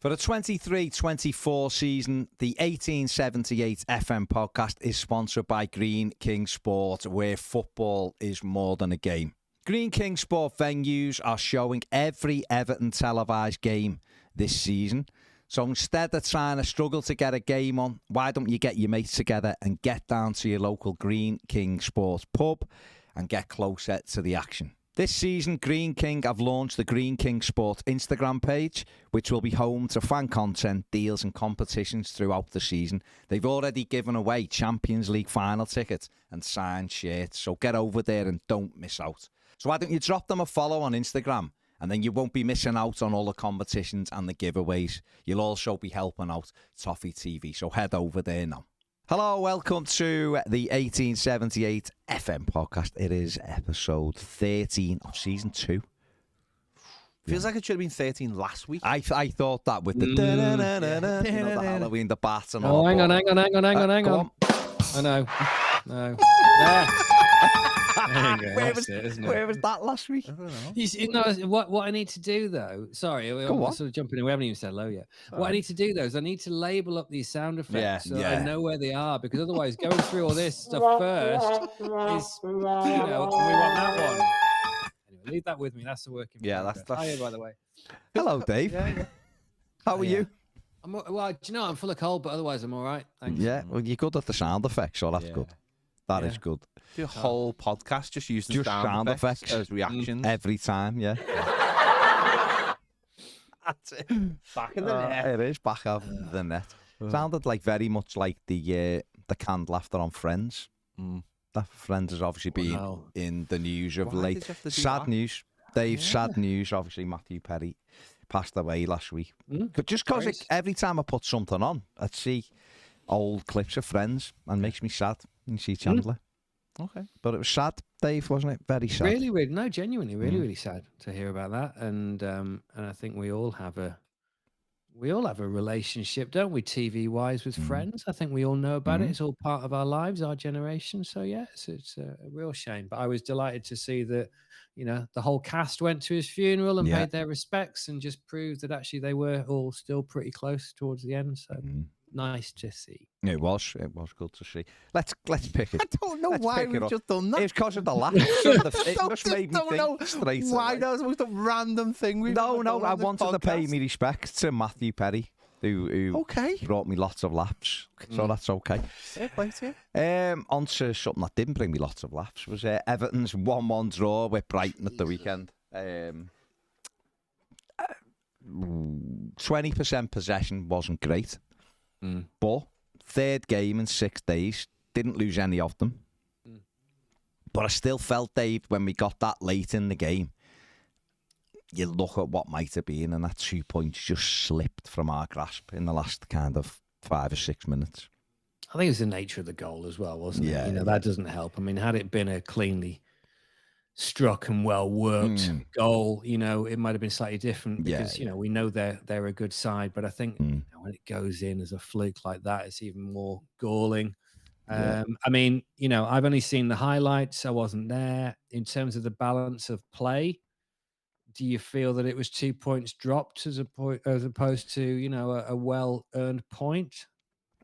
For the 23-24 season, the 1878 FM podcast is sponsored by Green King Sport, where football is more than a game. Green King Sport venues are showing every Everton televised game this season. So instead of trying to struggle to get a game on, why don't you get your mates together and get down to your local Green King Sports pub and get closer to the action. This season, Green King have launched the Green King Sport Instagram page, which will be home to fan content, deals and competitions throughout the season. They've already given away Champions League final tickets and signed shirts, so get over there and don't miss out. So why don't you drop them a follow on Instagram, and then you won't be missing out on all the competitions and the giveaways. You'll also be helping out Toffee TV, so head over there now. Hello, welcome to the 1878 FM podcast. It is episode 13 of season 2. Feels like it should have been 13 last week. I thought that with the the Halloween, the bats and all. Oh, hang on. I know. No. Yeah. Where was that last week? I don't know. You know, what I need to do, though... Sorry, I'm sort of jumping in. We haven't even said hello yet. What I need to do, though, is I need to label up these sound effects so I know where they are, because otherwise going through all this stuff first is, we want that one. Anyway, leave that with me. That's the working. Yeah, that's... Hiya, by the way. Hello, Dave. Yeah. How are you? Well, do you know, I'm full of cold, but otherwise I'm all right. Thanks. Yeah, well, you're good at the sound effects, so that's good. That is good. Do a whole podcast just using sound effects as reactions. Every time, yeah. That's it. Back in the net. It is back of the net. Sounded like very much like the canned laughter on Friends. That Friends has obviously been in the news of late. Sad news. Dave, sad news. Obviously, Mathew Perry passed away last week. Just because every time I put something on, I'd see old clips of Friends and makes me sad. You see Chandler. Okay. But it was sad, Dave, wasn't it? Very sad. Really, no, genuinely, really sad to hear about that. And I think we all have a relationship, don't we, TV wise, with Friends? I think we all know about it. It's all part of our lives, our generation. So yes, it's a real shame. But I was delighted to see that, the whole cast went to his funeral and paid their respects and just proved that actually they were all still pretty close towards the end. So nice to see. It was good to see. Let's pick it. I don't know why we've just done that. It's because of the laugh. It just made me think straight why away. that was the most random thing we've No, done I on this wanted to pay podcast. me respect to Mathew Perry, who brought me lots of laughs. So that's okay. Fair play to you. On to something that didn't bring me lots of laughs was Everton's 1-1 draw with Brighton at the weekend. 20% possession wasn't great. But third game in 6 days, didn't lose any of them. But I still felt, Dave, when we got that late in the game, you look at what might have been, and that 2 points just slipped from our grasp in the last kind of 5 or 6 minutes. I think it's the nature of the goal as well, wasn't it? That doesn't help. I mean, had it been a cleanly struck and well worked goal, it might have been slightly different because we know they're a good side, but I think when it goes in as a fluke like that, it's even more galling. I mean, I've only seen the highlights. I wasn't there. In terms of the balance of play, do you feel that it was 2 points dropped as opposed to a well earned point?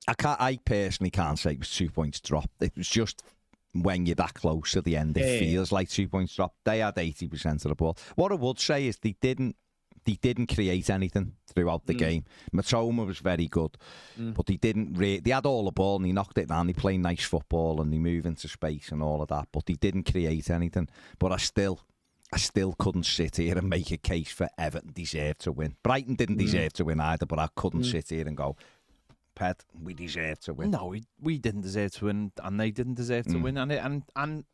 I personally can't say it was 2 points dropped. It was just, when you're that close to the end, it feels like 2 points dropped. They had 80% of the ball. What I would say is they didn't create anything throughout the game. Matoma was very good, but they didn't. They had all the ball and they knocked it down. They played nice football and they move into space and all of that, but they didn't create anything. But I still couldn't sit here and make a case for Everton deserved to win. Brighton didn't deserve to win either, but I couldn't sit here and go, Pet, we deserve to win. No, we didn't deserve to win, and they didn't deserve to win. And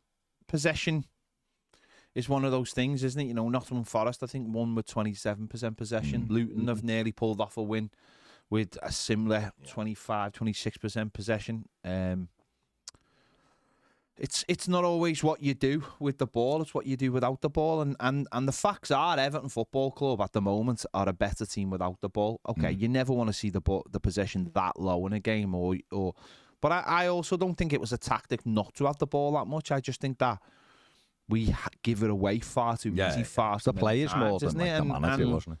possession is one of those things, isn't it? Nottingham Forest, I think, won with 27% possession. Luton have nearly pulled off a win with a similar 25, 26% possession. It's not always what you do with the ball, it's what you do without the ball. And the facts are Everton Football Club at the moment are a better team without the ball. Okay, you never want to see the possession that low in a game but I also don't think it was a tactic not to have the ball that much. I just think that we give it away far too easy, far too the players many more times, than like the manager, wasn't it?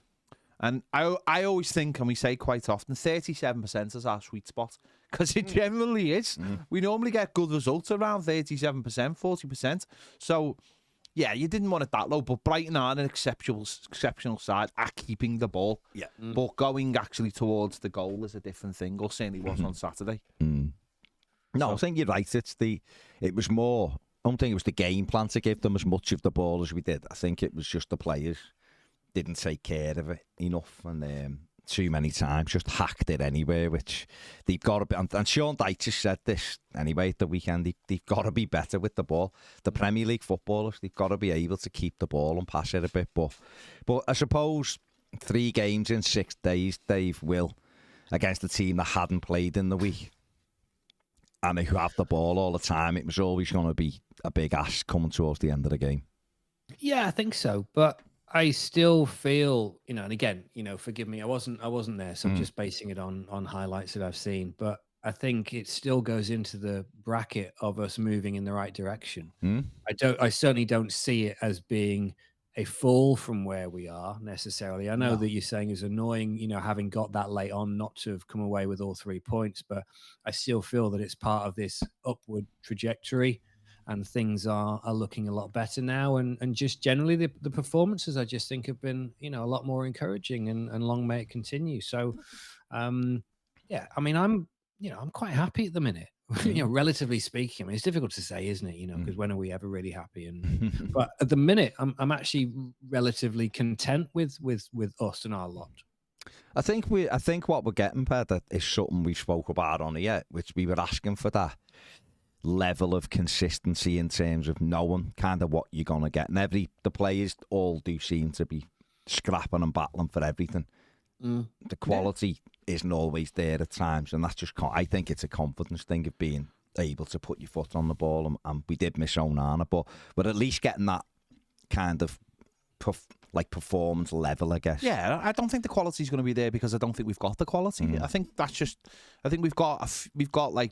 And I always think, and we say quite often, 37% is our sweet spot, because it generally is. We normally get good results around 37%, 40%. So, yeah, you didn't want it that low, but Brighton are an exceptional side at keeping the ball. Yeah. But going actually towards the goal is a different thing, or certainly was on Saturday. No, I think you're right. It was more, I don't think it was the game plan to give them as much of the ball as we did. I think it was just the players didn't take care of it enough, and too many times just hacked it anywhere, which they've got to be. And Sean Dyche said this anyway at the weekend. They've got to be better with the ball. The Premier League footballers, they've got to be able to keep the ball and pass it a bit. But I suppose 3 games in 6 days, Dave, will, against a team that hadn't played in the week and who have the ball all the time, it was always going to be a big ask coming towards the end of the game. Yeah, I think so. But I still feel, and again, forgive me, I wasn't there, so I'm just basing it on highlights that I've seen. But I think it still goes into the bracket of us moving in the right direction. I certainly don't see it as being a fall from where we are necessarily. I know that you're saying it's annoying, having got that late on, not to have come away with all 3 points, but I still feel that it's part of this upward trajectory. And things are looking a lot better now, and just generally the performances I just think have been a lot more encouraging, and long may it continue. So, yeah, I mean I'm quite happy at the minute. Relatively speaking, I mean it's difficult to say, isn't it? Because when are we ever really happy? But at the minute, I'm actually relatively content with us and our lot. I think what we're getting better is something we spoke about on here, which we were asking for that level of consistency in terms of knowing kind of what you're going to get. And the players all do seem to be scrapping and battling for everything. The quality isn't always there at times, and that's just, I think it's a confidence thing of being able to put your foot on the ball, and we did miss Onana, but at least getting that kind of performance level, I guess. Yeah, I don't think the quality is going to be there because I don't think we've got the quality. I think we've got like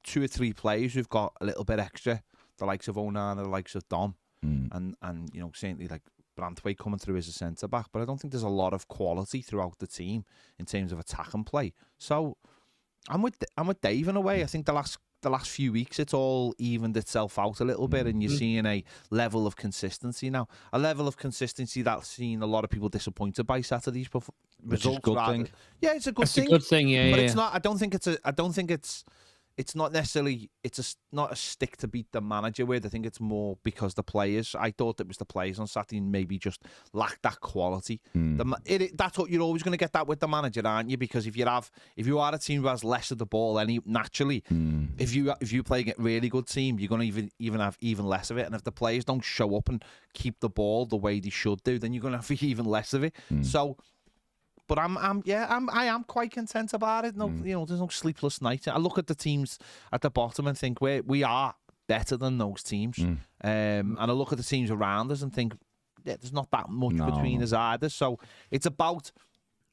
2 or 3 players who've got a little bit extra, the likes of Onana, the likes of Dom, and certainly like Branthwaite coming through as a centre back. But I don't think there's a lot of quality throughout the team in terms of attack and play. So I'm with Dave in a way. I think the last few weeks it's all evened itself out a little bit, and you're seeing a level of consistency now. A level of consistency that's seen a lot of people disappointed by Saturday's results. Good thing. Yeah, it's a good thing. It's a good thing, yeah. But yeah. it's not. I don't think it's not necessarily, not a stick to beat the manager with. I think it's more because the players, I thought it was the players on Saturday maybe just lacked that quality. That's what you're always going to get that with the manager, aren't you? Because if you are a team who has less of the ball, naturally, if you play a really good team, you're going to even have even less of it. And if the players don't show up and keep the ball the way they should do, then you're going to have even less of it. So. But I am quite content about it. No, there's no sleepless nights. I look at the teams at the bottom and think we are better than those teams. And I look at the teams around us and think, there's not that much between us either. So it's about,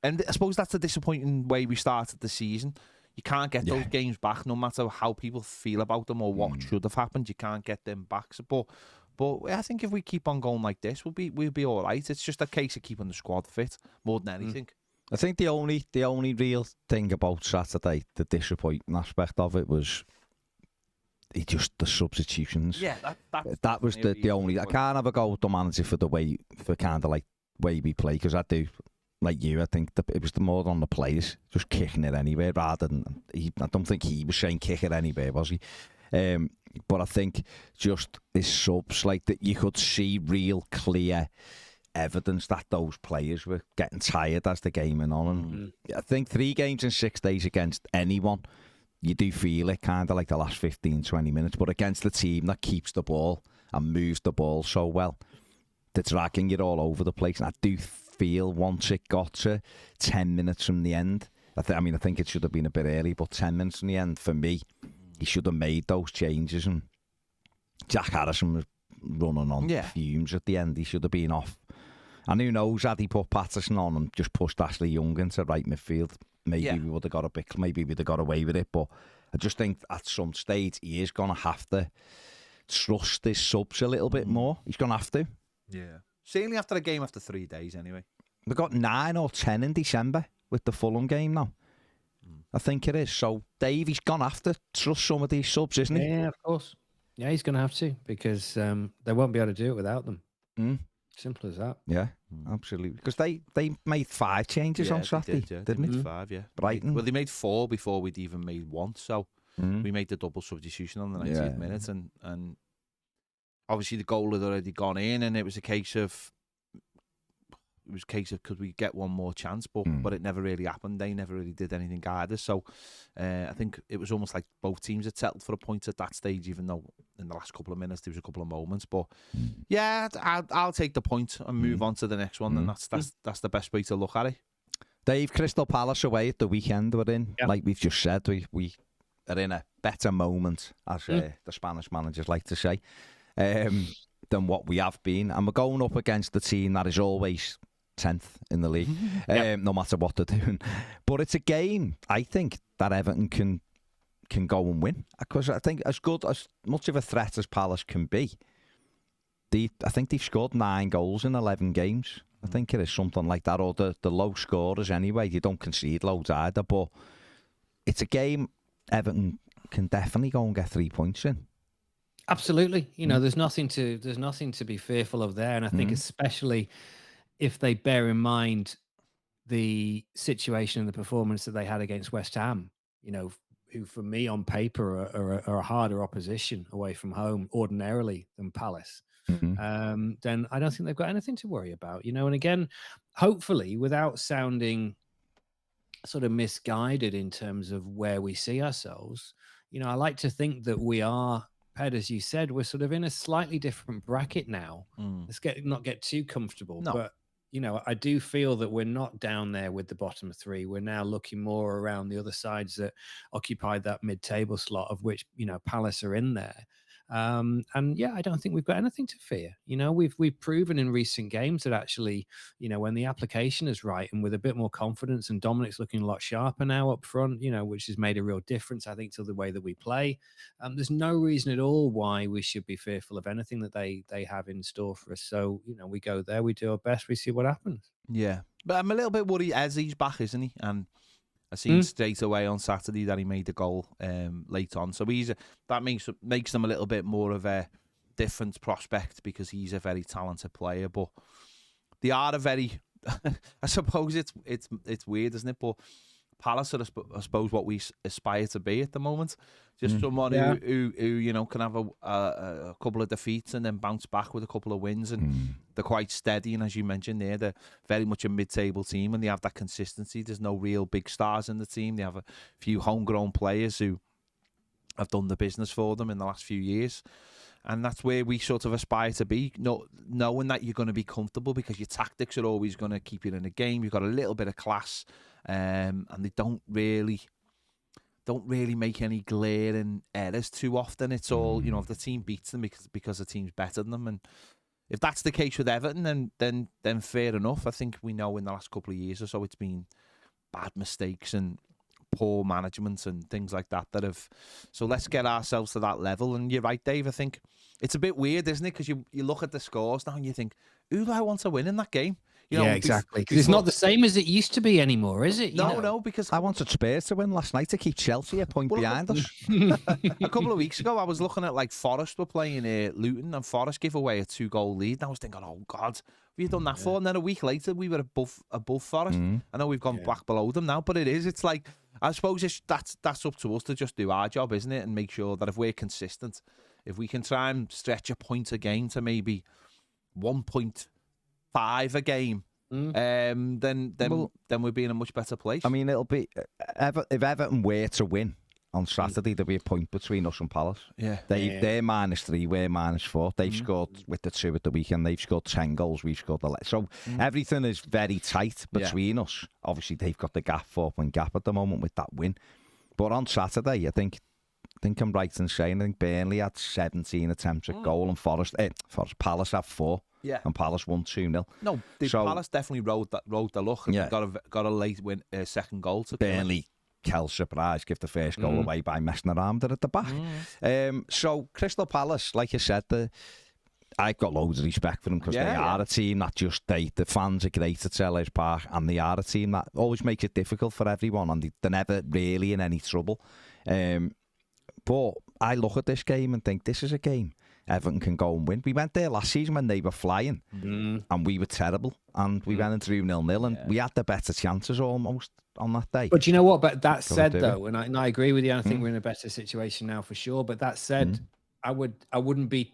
and I suppose that's the disappointing way we started the season. You can't get those games back, no matter how people feel about them or what should have happened. You can't get them back. But I think if we keep on going like this, we'll be all right. It's just a case of keeping the squad fit more than anything. I think the only real thing about Saturday, the disappointing aspect of it, was the substitutions. Yeah, that was the only. I can't have a go with the manager for kind of like way we play, because I do, like you, I think it was more on the players just kicking it anywhere rather than I don't think he was saying kick it anywhere, was he? But I think just his subs, like that, you could see real clear evidence that those players were getting tired as the game went on. And I think 3 games in 6 days against anyone, you do feel it kind of like the last 15, 20 minutes. But against the team that keeps the ball and moves the ball so well, they're dragging it all over the place. And I do feel once it got to 10 minutes from the end, I think it should have been a bit early, but 10 minutes from the end, for me, he should have made those changes. And Jack Harrison was running on fumes at the end. He should have been off. And who knows, had he put Patterson on and just pushed Ashley Young into right midfield, maybe we would have got maybe we'd have got away with it. But I just think at some stage he is going to have to trust his subs a little bit more. He's going to have to. Yeah. Certainly after a game after 3 days, anyway. They've got 9 or 10 in December with the Fulham game now. I think it is. So Davey's gone after trust some of these subs, isn't he? Yeah, of course. Yeah, he's going to have to, because they won't be able to do it without them. Simple as that. Yeah, absolutely. Because they made 5 changes on Saturday, didn't they? Made 5, yeah. Brighton. Well, they made 4 before we'd even made 1. So we made the double substitution on the 90th minute, and obviously the goal had already gone in, and it was a case of could we get one more chance, but it never really happened. They never really did anything either. So I think it was almost like both teams had settled for a point at that stage, even though in the last couple of minutes there was a couple of moments. But yeah, I'll take the point and move on to the next one, and that's the best way to look at it. Dave, Crystal Palace away at the weekend we're in. Yep. Like we've just said, we are in a better moment, as the Spanish managers like to say, than what we have been. And we're going up against the team that is always 10th in the league, no matter what they're doing. But it's a game, I think, that Everton can go and win. Because I think as much of a threat as Palace can be, I think they've scored 9 goals in 11 games. I think it is something like that, or the low scorers anyway. They don't concede loads either, but it's a game Everton can definitely go and get 3 points in. Absolutely. There's nothing to be fearful of there, and I think especially if they bear in mind the situation and the performance that they had against West Ham, who for me on paper are a harder opposition away from home ordinarily than Palace, then I don't think they've got anything to worry about, And again, hopefully, without sounding sort of misguided in terms of where we see ourselves, I like to think that we are, Ped, as you said, we're sort of in a slightly different bracket now. Let's not get too comfortable, but I do feel that we're not down there with the bottom 3. We're now looking more around the other sides that occupied that mid-table slot, of which, Palace are in there. And yeah, I don't think we've got anything to fear. We've proven in recent games that actually, when the application is right and with a bit more confidence, and Dominic's looking a lot sharper now up front, which has made a real difference, I think, to the way that we play. There's no reason at all why we should be fearful of anything that they have in store for us. So, we go there, we do our best, we see what happens. Yeah, but I'm a little bit worried as he's back, isn't he? And I seen straight away on Saturday that he made the goal late on. So that makes them a little bit more of a different prospect, because he's a very talented player. But they are a very, I suppose it's weird, isn't it? But Palace are, I suppose, what we aspire to be at the moment. Just someone who can have a couple of defeats and then bounce back with a couple of wins, and they're quite steady. And as you mentioned there, they're very much a mid-table team, and they have that consistency. There's no real big stars in the team. They have a few homegrown players who have done the business for them in the last few years. And that's where we sort of aspire to be, knowing that you're going to be comfortable, because your tactics are always going to keep you in a game. You've got a little bit of class, and they don't really make any glaring errors too often. It's all, if the team beats them because the team's better than them. And if that's the case with Everton, then fair enough. I think we know in the last couple of years or so it's been bad mistakes and poor management and things like that have. So let's get ourselves to that level. And you're right, Dave. I think it's a bit weird, isn't it? Because you look at the scores now and you think, who do I want to win in that game? Yeah, exactly. Because it's not the same as it used to be anymore, is it? No, because I wanted Spurs to win last night to keep Chelsea a point behind us. A couple of weeks ago, I was looking at like Forest were playing Luton, and Forest gave away a 2-goal lead. And I was thinking, oh God, have you done that for? And then a week later, we were above Forest. I know we've gone back below them now, but it's like, I suppose that's up to us to just do our job, isn't it? And make sure that if we're consistent, if we can try and stretch a point a game to maybe 1.5 a game, then we'll be in a much better place. I mean, it'll be if Everton were to win on Saturday, there'll be a point between us and Palace. Yeah, they're -3, we're -4. They've scored with the 2 at the weekend. They've scored 10 goals. We've scored 11. So everything is very tight between us. Obviously, they've got the 4-point gap at the moment with that win. But on Saturday, I think I'm right in saying, I think Burnley had 17 attempts at goal, and Palace had 4. Yeah, and Palace won 2-0. No, Palace definitely rode the luck, and got a late win, second goal to Burnley. Kel surprise, give the first goal away by messing around at the back. So Crystal Palace, like you said, I've got loads of respect for them because they are a team that the fans are great at Selhurst Park, and they are a team that always makes it difficult for everyone, and they're never really in any trouble. But I look at this game and think this is a game Everton can go and win. We went there last season when they were flying, and we were terrible, and we went and drew 0-0, and we had the better chances almost on that day. But you know what? But that said, though, and I agree with you, and I think we're in a better situation now for sure. But that said, I wouldn't be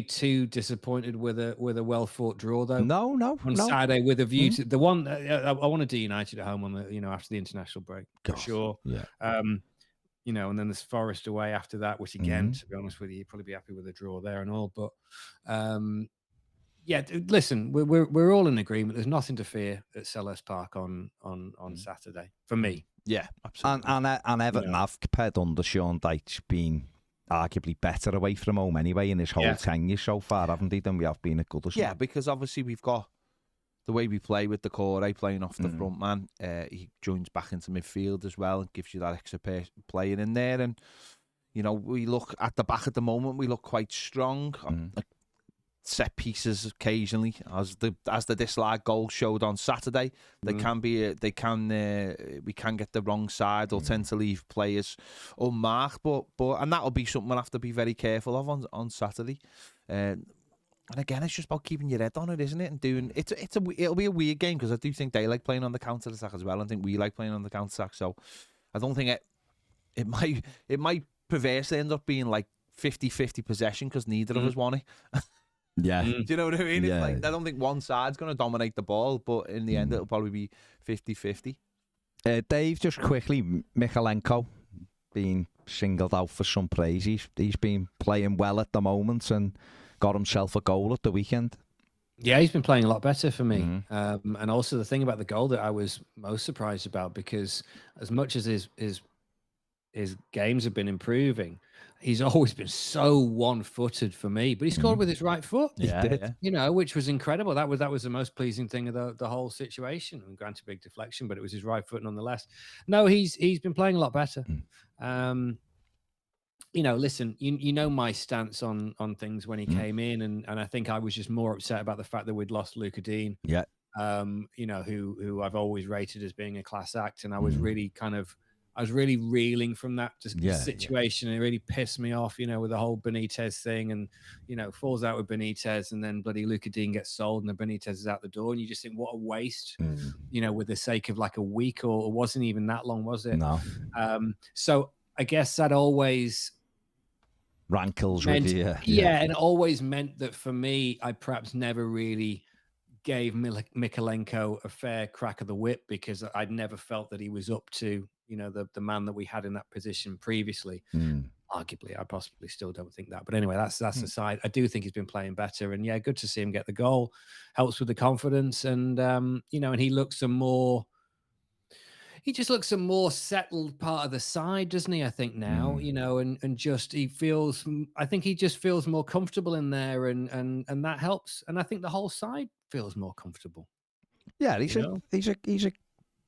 too disappointed with a well fought draw though. No. Saturday with a view to the one. I want to do United at home on the after the international break for sure. Yeah. And then there's Forest away after that, which again, to be honest with you, you'd probably be happy with a draw there and all. But listen, we're all in agreement. There's nothing to fear at Selhurst Park on Saturday for me. Yeah, absolutely. And Everton have compared under Sean Dyche been arguably better away from home anyway in his whole tenure so far, haven't they, than we have been at Goodison? Yeah, because obviously we've got the way we play with the core, playing off the front man. He joins back into midfield as well and gives you that extra player in there. And, we look at the back at the moment, we look quite strong. Set pieces occasionally, as the disallowed goal showed on Saturday. We can get the wrong side or tend to leave players unmarked, but and that'll be something we'll have to be very careful of on Saturday. And again, it's just about keeping your head on it, isn't it? And doing it'll be a weird game because I do think they like playing on the counter attack as well. I think we like playing on the counter attack, so I don't think it might perversely end up being like 50-50 possession because neither of us want it. Yeah. Do you know what I mean? Yeah. It's like, I don't think one side's going to dominate the ball, but in the end, it'll probably be 50-50. Dave, just quickly, Mykolenko being singled out for some praise. He's been playing well at the moment and got himself a goal at the weekend. Yeah, he's been playing a lot better for me. And also the thing about the goal that I was most surprised about, because as much as his games have been improving, he's always been so one-footed for me. But he scored with his right foot. Yeah. Which was incredible. That was the most pleasing thing of the whole situation. And granted, big deflection, but it was his right foot nonetheless. No, he's been playing a lot better. Listen, you know my stance on things when he came in, and I think I was just more upset about the fact that we'd lost Luca Dean. Yeah. Who I've always rated as being a class act, and I was really I was really reeling from that situation. It really pissed me off, with the whole Benitez thing, and falls out with Benitez, and then bloody Luca Dean gets sold, and the Benitez is out the door, and you just think, what a waste, with the sake of like a week, or it wasn't even that long, was it? No. So I guess that always rankles with you. Yeah, and it always meant that for me, I perhaps never really gave Mykolenko a fair crack of the whip, because I'd never felt that he was up to the man that we had in that position previously. Arguably, I possibly still don't think that, but anyway, that's aside. I do think he's been playing better, and good to see him get the goal. Helps with the confidence, and and he looks he just looks a more settled part of the side, doesn't he? I think now, and just I think he just feels more comfortable in there, and that helps. And I think the whole side feels more comfortable. Yeah, he's a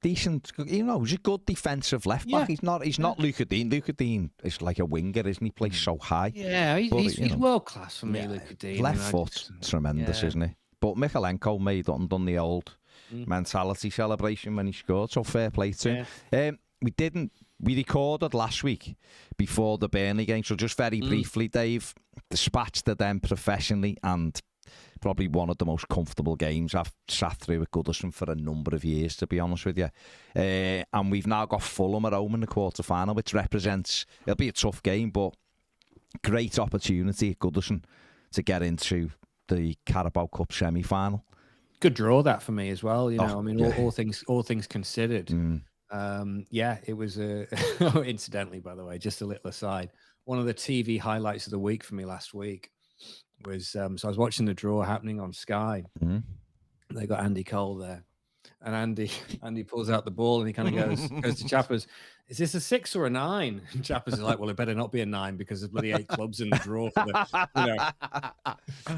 decent, he's a good defensive left back. He's not Luca Dean. Luca Dean is like a winger, isn't he? Plays so high. Yeah, he's world class for me, Luca Dean. Left foot, tremendous, isn't he? But Mykolenko done the old mentality celebration when he scored, so fair play to him. We recorded last week before the Burnley game, so just very briefly, Dave, dispatched them professionally, and probably one of the most comfortable games I've sat through at Goodison for a number of years, to be honest with you. And we've now got Fulham at home in the quarter-final, which represents, it'll be a tough game, but great opportunity at Goodison to get into the Carabao Cup semi-final. Good draw that for me as well. All things considered. It was incidentally, by the way, just a little aside, one of the TV highlights of the week for me last week was so I was watching the draw happening on Sky. They got Andy Cole there, and Andy pulls out the ball, and he kind of goes to Chappers, "Is this a 6 or a 9?" And Chappers is like, "Well, it better not be a 9 because there's bloody 8 clubs in the draw.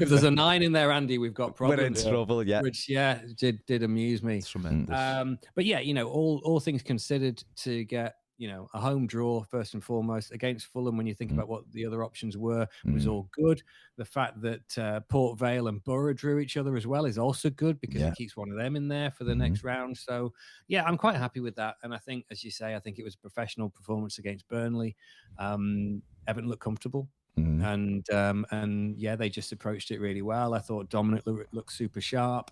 If there's a 9 in there, Andy, we've got problems." We're in trouble, yeah. Which did amuse me. It's tremendous. But all things considered, to get a home draw first and foremost against Fulham. When you think about what the other options were, was all good. The fact that Port Vale and Borough drew each other as well is also good because it keeps one of them in there for the next round. So yeah, I'm quite happy with that. And I think, as you say, I think it was a professional performance against Burnley. Everton looked comfortable. And yeah, they just approached it really well. I thought Dominic looked super sharp.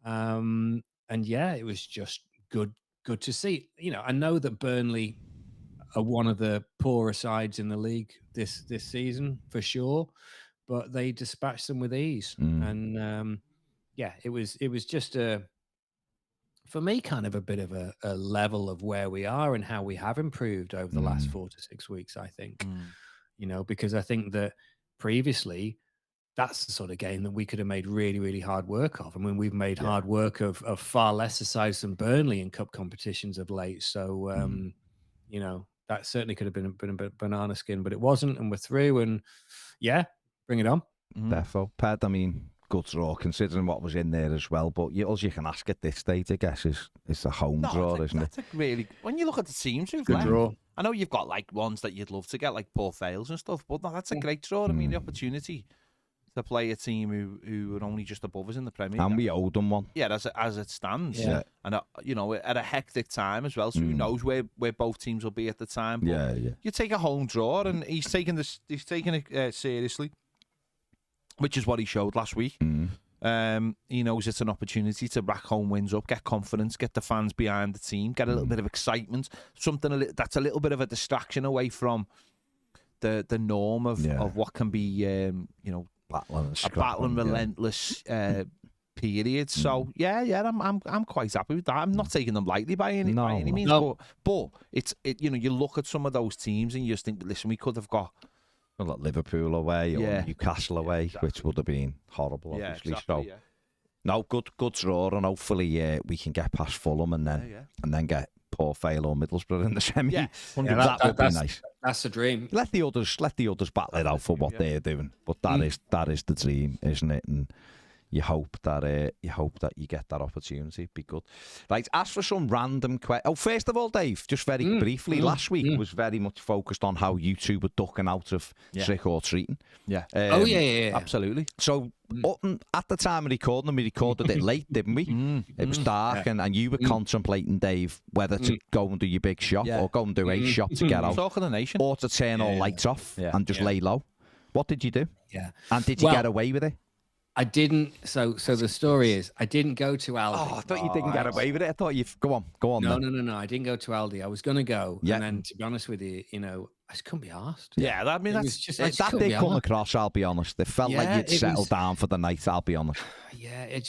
And yeah, it was just good to see. I know that Burnley are one of the poorer sides in the league this season for sure, but they dispatched them with ease. And yeah, it was just for me, kind of a bit of a level of where we are and how we have improved over the last 4 to 6 weeks, I think. Because I think that previously that's the sort of game that we could have made really, really hard work of. I mean, we've made hard work of far lesser sides than Burnley in cup competitions of late. So, that certainly could have been a banana skin, but it wasn't. And we're through. And yeah, bring it on. Defo. Ped, I mean, good draw considering what was in there as well. But all you can ask at this stage, I guess, is a home draw, isn't it? That's a really, when you look at the teams who've Good draw. I know you've got like ones that you'd love to get, like Port Vales and stuff, but no, that's a great draw. I mean, the opportunity to play a team who are only just above us in the Premier. And we owed them one. Yeah, as it stands. Yeah. And, at a hectic time as well, so who knows where both teams will be at the time. But you take a home draw, and he's taking it seriously, which is what he showed last week. He knows it's an opportunity to rack home wins up, get confidence, get the fans behind the team, get a little bit of excitement, something that's a little bit of a distraction away from the norm of what can be, battling relentless period. So I'm quite happy with that. I'm not taking them lightly by any means, but you look at some of those teams and you just think, listen, we could have got like Liverpool away or Newcastle away, which would have been horrible, obviously. No, good draw, and hopefully we can get past Fulham and then get Port Vale or Middlesbrough in the semi. That would be nice. That's the dream. Let the others battle it out for what they're doing, but that is the dream, isn't it? And you hope that you get that opportunity. It'd be good. Right, ask for some random questions. First of all, Dave, just very briefly, last week was very much focused on how you two were ducking out of trick or treating. Yeah. Absolutely. So at the time of recording, we recorded it late, didn't we? It was dark, and you were contemplating, Dave, whether to go and do your big shot or go and do a shot to get out, Talk of the nation, or to turn all lights off and just lay low. What did you do? Yeah. And did you get away with it? I didn't. So the story is, I didn't go to Aldi. Oh, I thought you didn't get away with it. I thought you'd go on. No. I didn't go to Aldi. I was going to go, and then to be honest with you, I just couldn't be arsed. Yeah, I mean that's just that did come across. I'll be honest. It felt like you'd settled down for the night. I'll be honest. Yeah,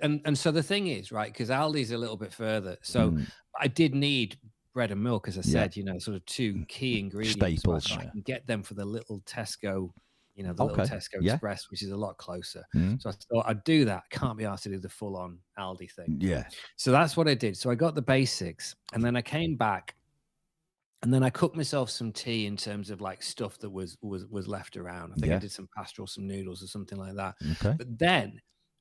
and so the thing is, right? Because Aldi's a little bit further, so I did need bread and milk, as I said. Sort of two key ingredients. Staples. So I can get them for the little Tesco. The little Tesco Express, which is a lot closer. So I thought I'd do that. Can't be asked to do the full-on Aldi thing. Yeah. So that's what I did. So I got the basics, and then I came back, and then I cooked myself some tea in terms of like stuff that was left around. I think I did some pastoral, some noodles or something like that. Okay. But then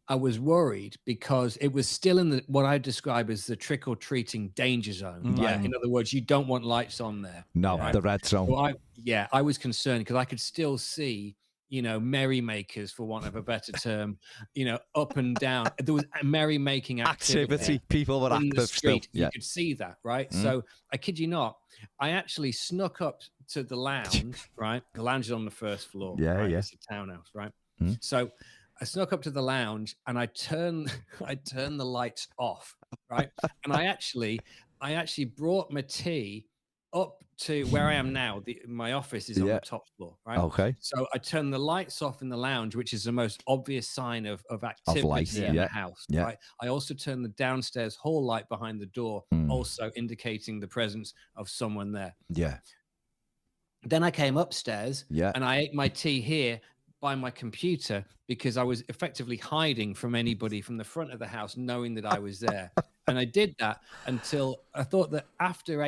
I was worried because it was still in what I describe as the trick-or-treating danger zone. Right? In other words, you don't want lights on there. No, right? The red zone. So I was concerned because I could still see merrymakers, for want of a better term, up and down. There was merrymaking activity. People were active still. You could see that, right? So I kid you not, I actually snuck up to the lounge, right? The lounge is on the first floor. Right? It's a townhouse, right? So I snuck up to the lounge and I turned the lights off, right? And I actually brought my tea up to where I am now. My office is on the top floor, right? Okay. So I turned the lights off in the lounge, which is the most obvious sign of activity in the house, right? I also turned the downstairs hall light behind the door, also indicating the presence of someone there. Yeah. Then I came upstairs and I ate my tea here by my computer because I was effectively hiding from anybody from the front of the house, knowing that I was there. And I did that until I thought that after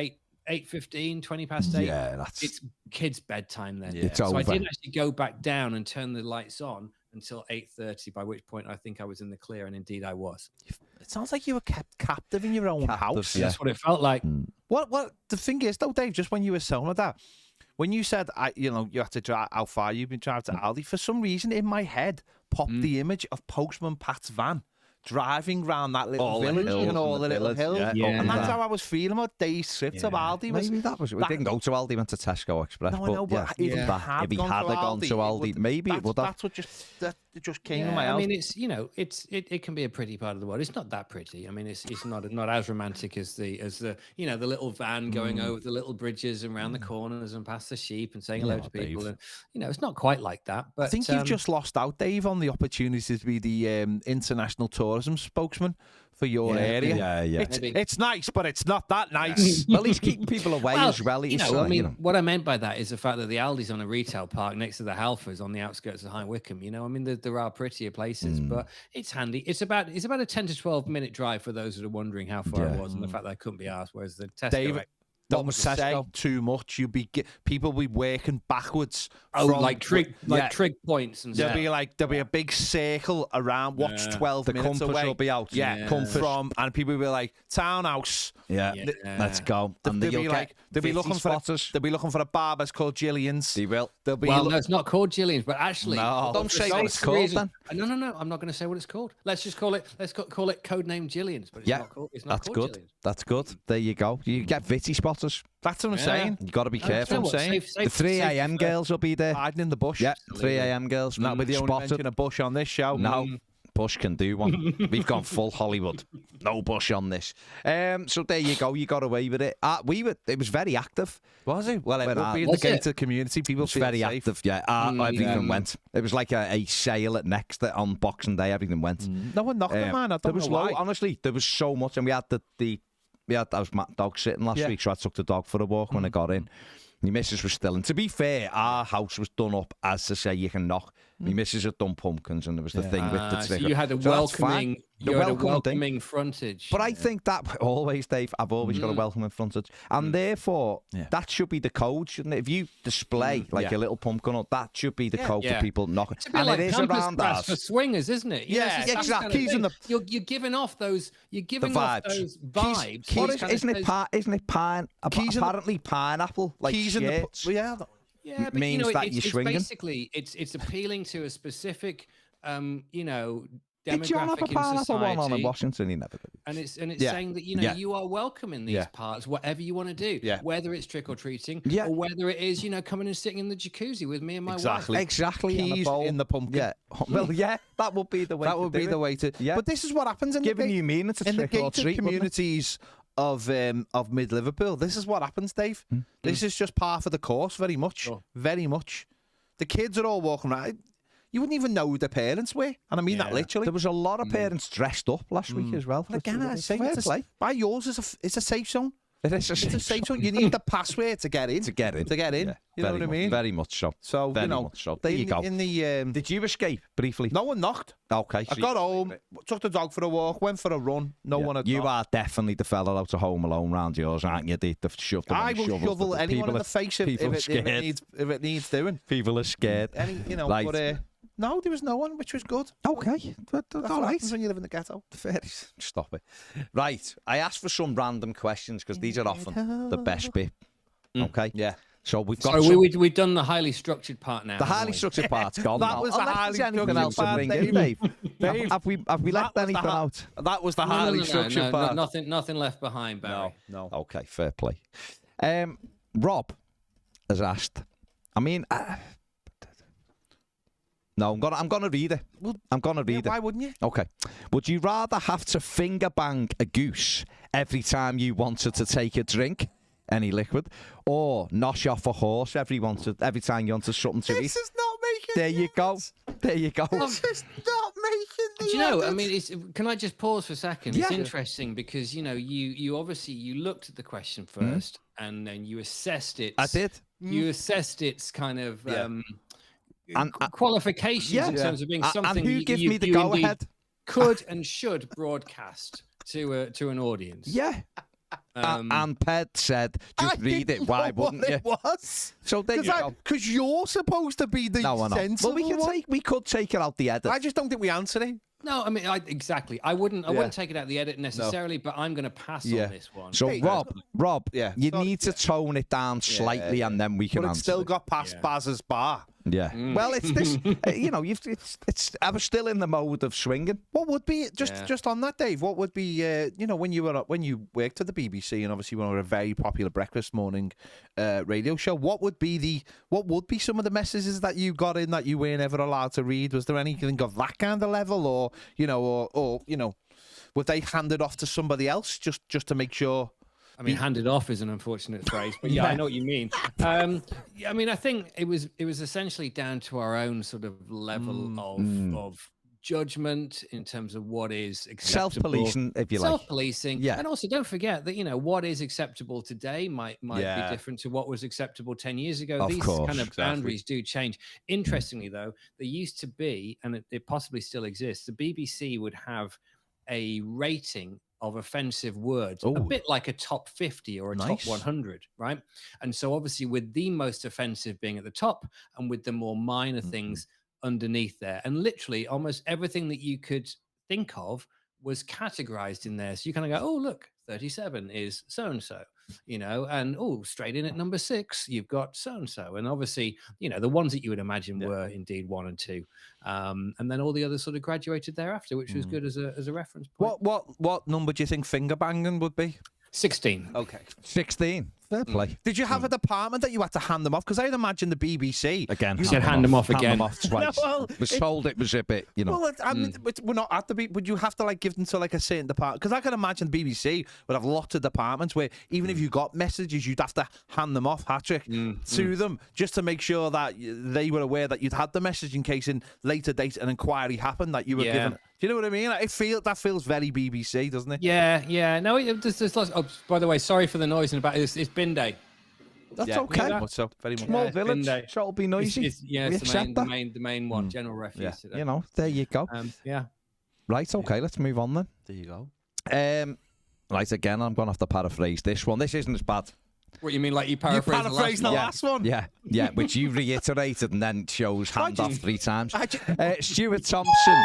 8:15, 20 past 8. Yeah, it's kids' bedtime then. It's so over. I didn't actually go back down and turn the lights on until 8:30, by which point I think I was in the clear, and indeed I was. It sounds like you were kept captive in your own house. That's what it felt like. What the thing is though, Dave, just when you were saying that, when you said you had to drive how far you've been driving to Aldi, for some reason in my head popped the image of Postman Pat's van driving round that little village and all the little hills. And that's how I was feeling about day's trip to Aldi. Maybe that was it. We didn't go to Aldi, went to Tesco Express. No, I know, but if he had gone to Aldi, maybe it would have. That's what just came in my house. I mean, it's it can be a pretty part of the world. It's not that pretty. I mean, it's not as romantic as the the little van going over the little bridges and around the corners and past the sheep and saying hello to people. Dave. And it's not quite like that. But I think you've just lost out, Dave, on the opportunity to be the international tourism spokesman for your area. Yeah. It's nice, but it's not that nice. Well, he's keeping people away as well. What I meant by that is the fact that the Aldi's on a retail park next to the Halfords on the outskirts of High Wycombe. I mean, there are prettier places, but it's handy. It's about a 10 to 12 minute drive for those that are wondering how far it was and the fact that I couldn't be asked. Whereas the Tesco, David, don't say too much. People will be working backwards. Like trig points and stuff. There'll be a big circle around. Watch 12 minutes away. Will be out. From, and people will be like townhouse. Let's go. And they'll be looking for a barber's called Gillian's. They will. No, it's not called Gillian's, but actually, don't say what it's called then. No, I'm not going to say what it's called. Let's just call it codename Gillian's. But it's not called. It's not called Gillian's. That's good. There you go. You get Vitty spotters. That's what I'm saying. You got to be careful. Saying. The 3 a.m. girls will be there. Hiding in the bush. Yeah, 3 a.m. girls. That'll be the only mention of bush on this show. No. Bush can do one. We've gone full Hollywood. No Bush on this. So there you go. You got away with it. It was very active. Was it? Well, it would be in the gated community. People feel very safe. active. Yeah. Everything went. It was like a sale at Next on Boxing Day. Everything went. No one knocked it, man. I don't know why. Honestly, there was so much, and we had I was dog sitting last week, so I took the dog for a walk when I got in. My missus was still in. To be fair, our house was done up as to say you can knock. My missus had done pumpkins, and there was the thing with the trigger. So you had a welcoming frontage. But I think that always, Dave, I've always got a welcoming frontage. And therefore, that should be the code, shouldn't it? If you display like a little pumpkin, that should be the code for people knocking. It's a bit like around us for swingers, isn't it? Exactly. Kind of you're giving off those. You're giving off those vibes. Isn't it apparently pineapple? Like shirts. Yeah, but means that you're swinging. Basically, it's appealing to a specific, demographic Did John have a pineapple one on in society. Washington? He never did. And it's saying that you are welcome in these parts, whatever you want to do, whether it's trick or treating, or whether it is coming and sitting in the jacuzzi with me and my wife. Exactly. Keys in the pumpkin. Yeah. Well, that would be the way. That would be the way to. Yeah. But this is what happens in giving you meaning to in the trick or treat communities of mid Liverpool. This is what happens, Dave. This is just par for the course. Very much. Very much. The kids are all walking around. You wouldn't even know who their parents were, and I mean that literally. There was a lot of parents dressed up last week as well. But again, I say buy yours it's a safe zone. It's a safe zone. You need the password to get in. Yeah, you know what I mean? Very much so. So very much so. There you go. Did you escape briefly? No one knocked. Okay. I got home, took the dog for a walk, went for a run. No one had. You are definitely the fella out of Home Alone round yours, aren't you? I will shovel anyone in the face if it needs doing. People are scared. But no, there was no one, which was good. Okay, that's all right. When you live in the ghetto. Stop it. Right, I asked for some random questions because these are often the best bit. Okay. Yeah. So we've got. So we've done the highly structured part now. The highly structured part's gone. That was the highly structured part, Dave. Have we left anything out? That was the highly structured part. Nothing left behind, Barry. No. Okay, fair play. Rob has asked. I mean. No, I'm gonna read it. I'm gonna read it. Why wouldn't you? Okay. Would you rather have to finger bang a goose every time you wanted to take a drink, any liquid, or nosh off a horse every time you wanted something to eat? This is not making There you go. There you go. This is not making the Do you know, I mean, can I just pause for a second? Yeah. It's interesting because, you obviously, you looked at the question first and then you assessed it. I did. You assessed its kind of... And qualifications in terms of being something and who gives you me the go ahead could and should broadcast to an audience. Yeah. And Ped said, just read it. Why wouldn't you? It was. So there you go. Because you're supposed to be the sensible Well, we could take it out the edit. I just don't think we answer it. No, I mean, exactly. I wouldn't take it out of the edit necessarily, but I'm going to pass on this one. So, Rob, you need to tone it down slightly, and then we can answer. But it's still got past Baz's bar. Yeah. Well, it's this. I was still in the mode of swinging. What would be just on that, Dave? What would be when you worked at the BBC and obviously when we were a very popular breakfast morning radio show? What would be some of the messages that you got in that you weren't ever allowed to read? Was there anything of that kind of level, or would they hand it off to somebody else just to make sure? I mean, handed off is an unfortunate phrase, but I know what you mean. I mean, I think it was essentially down to our own sort of level of judgment in terms of what is acceptable. Self-policing, if you like. Self-policing. Yeah. And also don't forget that, what is acceptable today might be different to what was acceptable 10 years ago. These kind of boundaries do change. Interestingly, though, there used to be, and it possibly still exists, the BBC would have a rating of offensive words, a bit like a top 50 or a top 100, right? And so obviously with the most offensive being at the top and with the more minor things underneath there, and literally almost everything that you could think of was categorized in there. So you kind of go, oh, look, 37 is so-and-so, and straight in at number 6, you've got so-and-so. And obviously, the ones that you would imagine were indeed 1 and 2. And then all the others sort of graduated thereafter, which was good as a reference point. What number do you think finger banging would be? 16. Okay. 16. Fair play. Did you have a department that you had to hand them off? Because I'd imagine the BBC... Again, you said hand them off again. Hand them off twice. Was told it was a bit, Well, I mean, we're not at the... Would you have to give them to a certain department? Because I can imagine the BBC would have lots of departments where even if you got messages, you'd have to hand them off, Patrick, to them, just to make sure that they were aware that you'd had the message in case in later dates an inquiry happened that you were given... Do you know what I mean? That feels very BBC, doesn't it? Yeah. No, there's lots. Oh, by the way, sorry for the noise in the back. It's bin day. That's okay. What's up? Very much. Small village. So it'll be noisy. It's the main one. General refuse. Yeah. There you go. Right. Okay. Let's move on then. There you go. Right. Again, I'm going to have to paraphrase this one. This isn't as bad. What you mean, like you paraphrased the last one? Yeah, which you reiterated and then shows hand off 3 times. Stuart Thompson.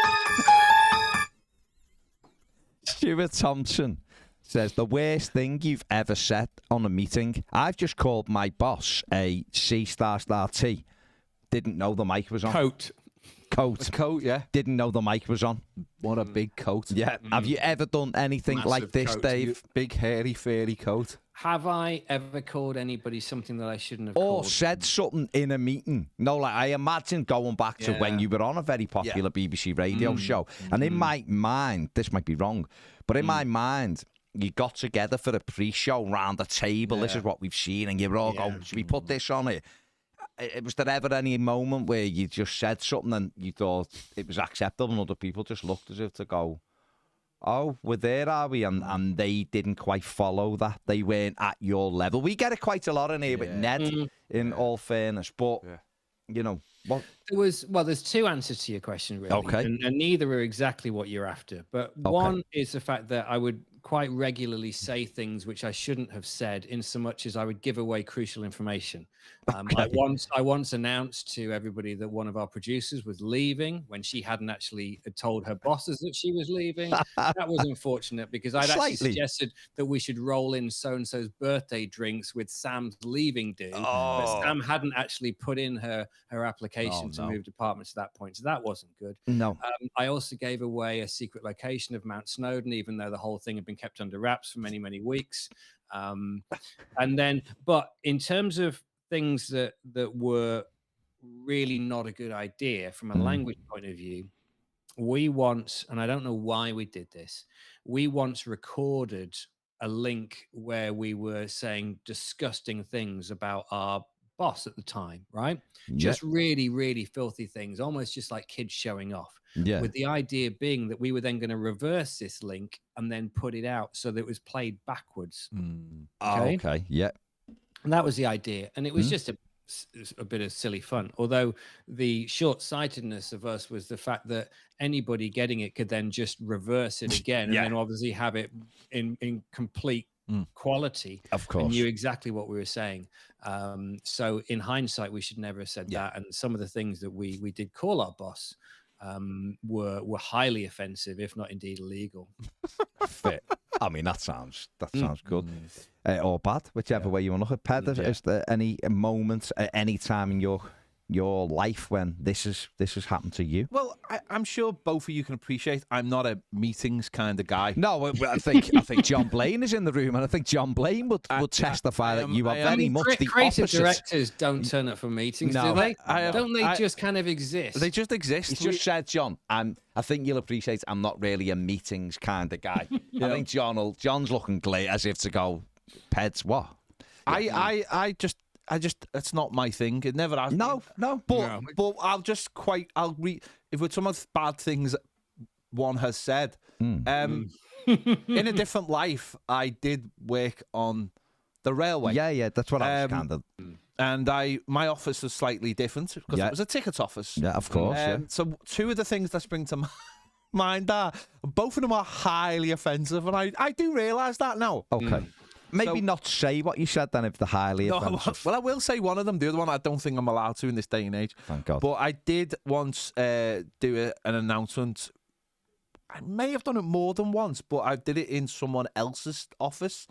Stuart Thompson says, the worst thing you've ever said on a meeting. I've just called my boss a C***T. Didn't know the mic was on. Coat, yeah. Didn't know the mic was on. What a big coat. Yeah. Have you ever done anything like this, Dave? Big, hairy, furry coat. Have I ever called anybody something that I shouldn't have called? Or called? said something in a meeting? No, I imagine going back to when you were on a very popular BBC radio show. And in my mind, this might be wrong, but in my mind, you got together for a pre-show round the table. This is what we've seen. And you're all going, should we put this on it? Was there ever any moment where you just said something and you thought it was acceptable and other people just looked as if to go, oh, we're there, are we? And they didn't quite follow that. They weren't at your level. We get it quite a lot in here with Ned, in all fairness. But, what? There's 2 answers to your question, really. Okay. And neither are exactly what you're after. But one is the fact that I would quite regularly say things which I shouldn't have said, in so much as I would give away crucial information. I once announced to everybody that one of our producers was leaving when she hadn't actually told her bosses that she was leaving. That was unfortunate because I'd actually suggested that we should roll in so-and-so's birthday drinks with Sam's leaving due. But Sam hadn't actually put in her application to move departments at that point. So that wasn't good. No. I also gave away a secret location of Mount Snowdon, even though the whole thing had been kept under wraps for many, many weeks. But in terms of things that were really not a good idea from a language point of view, we once, and I don't know why we did this, we once recorded a link where we were saying disgusting things about our boss at the time, right? Just really, really filthy things, almost just like kids showing off. With the idea being that we were then going to reverse this link and then put it out so that it was played backwards. Okay. Yeah. And that was the idea. And it was just a bit of silly fun. Although the short-sightedness of us was the fact that anybody getting it could then just reverse it again and then obviously have it in complete quality. Of course. And knew exactly what we were saying. So in hindsight, we should never have said that. And some of the things that we did call our boss, were highly offensive, if not indeed illegal. Fit. I mean, that sounds good. Or bad, whichever way you want to look at it. Is there any moments at any time in your life when this has happened to you? Well, I'm sure both of you can appreciate I'm not a meetings kind of guy. No, I think John Blaine is in the room, and I think John Blaine would testify that you are very much the creative opposite. Directors don't turn up for meetings, do they? Don't they just kind of exist? They just exist. He's just said, John, I think you'll appreciate I'm not really a meetings kind of guy. I think John's looking as if to go, Peds, what? I just, it's not my thing. It never has. No. But I'll read if it's some of the bad things one has said. In a different life, I did work on the railway. Yeah, that's what I was kind of. And my office was slightly different because it was a ticket office. Yeah, of course. So two of the things that spring to mind are both of them are highly offensive, and I do realise that now. Okay. Maybe not say what you said then if they're highly offensive. Well, I will say one of them. The other one I don't think I'm allowed to in this day and age. Thank God. But I did once do an announcement. I may have done it more than once, but I did it in someone else's office.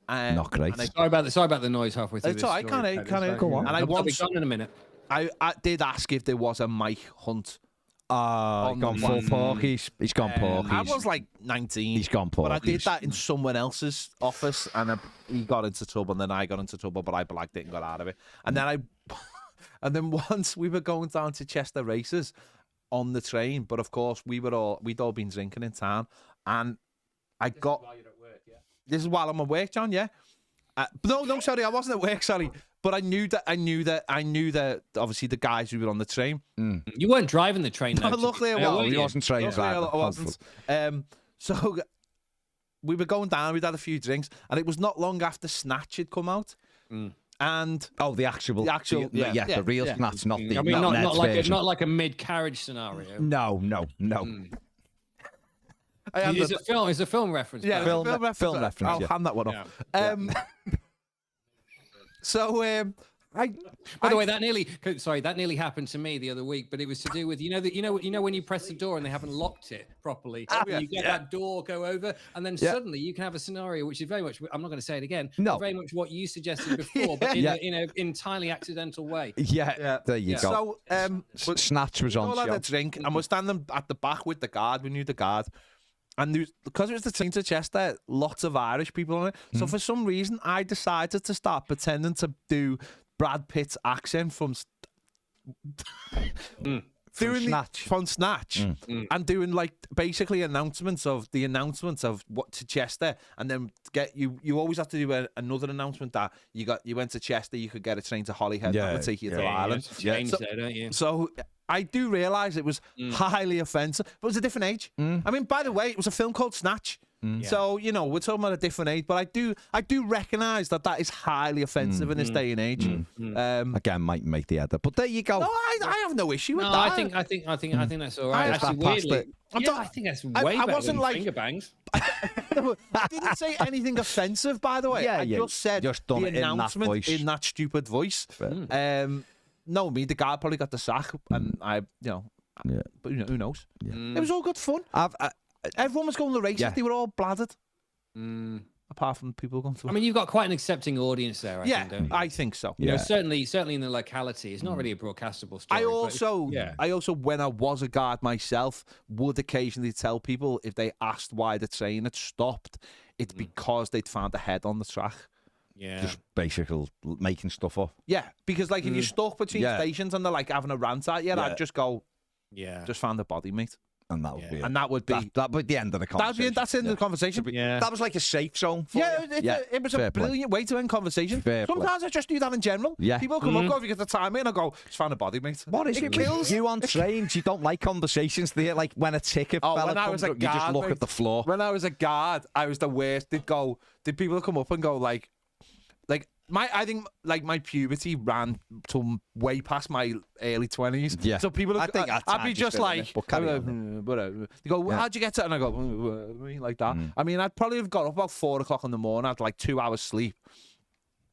Not great. Sorry about the noise halfway through. It's all right. Can I go on? And I'll be gone in a minute. I did ask if there was a mic hunt. He's gone full pork. He's gone pork. I was like 19. He's gone pork. But I did that in someone else's office, and he got into trouble, and then I got into trouble, but I blagged it and got out of it. And then once we were going down to Chester races on the train, but of course we'd all been drinking in town, and I got. This is while you're at work, yeah. This is while I'm at work, John. Yeah. No, sorry, I wasn't at work. Sorry. But I knew that obviously the guys who were on the train. You weren't driving the train, though. Luckily, he wasn't train driver. I wasn't. So we were going down. We'd had a few drinks, and it was not long after Snatch had come out. And the actual, the real Snatch, not the. I mean, not like a mid-carriage scenario. No. It's a film reference. Yeah, film reference. I'll hand that one off. So, By the way, that nearly happened to me the other week, but it was to do with you know when you press the door and they haven't locked it properly, you get that door go over, and then suddenly you can have a scenario which is very much, I'm not going to say it again, very much what you suggested before, but in an entirely accidental way. Yeah, there you go. So, Snatch was on. We all had a drink, and we're standing at the back with the guard. We knew the guard. And because it was the train to Chester, lots of Irish people on it. So for some reason, I decided to start pretending to do Brad Pitt's accent from Snatch, and doing like basically announcements of what to Chester, and then you always have to do another announcement that you went to Chester, you could get a train to Holyhead that would take you to Ireland. So I do realise it was highly offensive, but it was a different age. I mean, by the way, it was a film called Snatch. So, we're talking about a different age, but I do recognise that is highly offensive in this day and age. Again, might make the edit, but there you go. No, I have no issue with that. I think that's all right. Actually, weirdly, I think that's way better than finger bangs. I didn't say anything offensive, by the way. I just said the announcement in that stupid voice. No, the guy probably got the sack, and but who knows? It was all good fun. Everyone was going to the races. They were all bladdered. Apart from people going to. I mean, you've got quite an accepting audience there. I think, don't you? I think so. Certainly in the locality, it's not really a broadcastable story. I also, when I was a guard myself, would occasionally tell people if they asked why the train had stopped, it's because they'd found a head on the track. Yeah, just basically making stuff up. Yeah, because like if you're stuck between stations and they're like having a rant at you, I'd just go, just found a body, mate. And that would be it. And that would be the end of the conversation. That's the end of the conversation. That was like a safe zone for it was a brilliant way to end conversation. Sometimes I just do that in general. People come up, go, if you get the time in, I go, just found a body, mate. What is it kills you on trains? You don't like conversations there, like when a ticket fella comes up, you just look at the floor. When I was a guard, I was the worst. Did people come up and go like I think my puberty ran to way past my early 20s. Yeah. So people, I'd be just like, whatever. They go, how'd you get to it? And I go, like that. I mean, I'd probably have got up about 4 o'clock in the morning. I had like 2 hours sleep.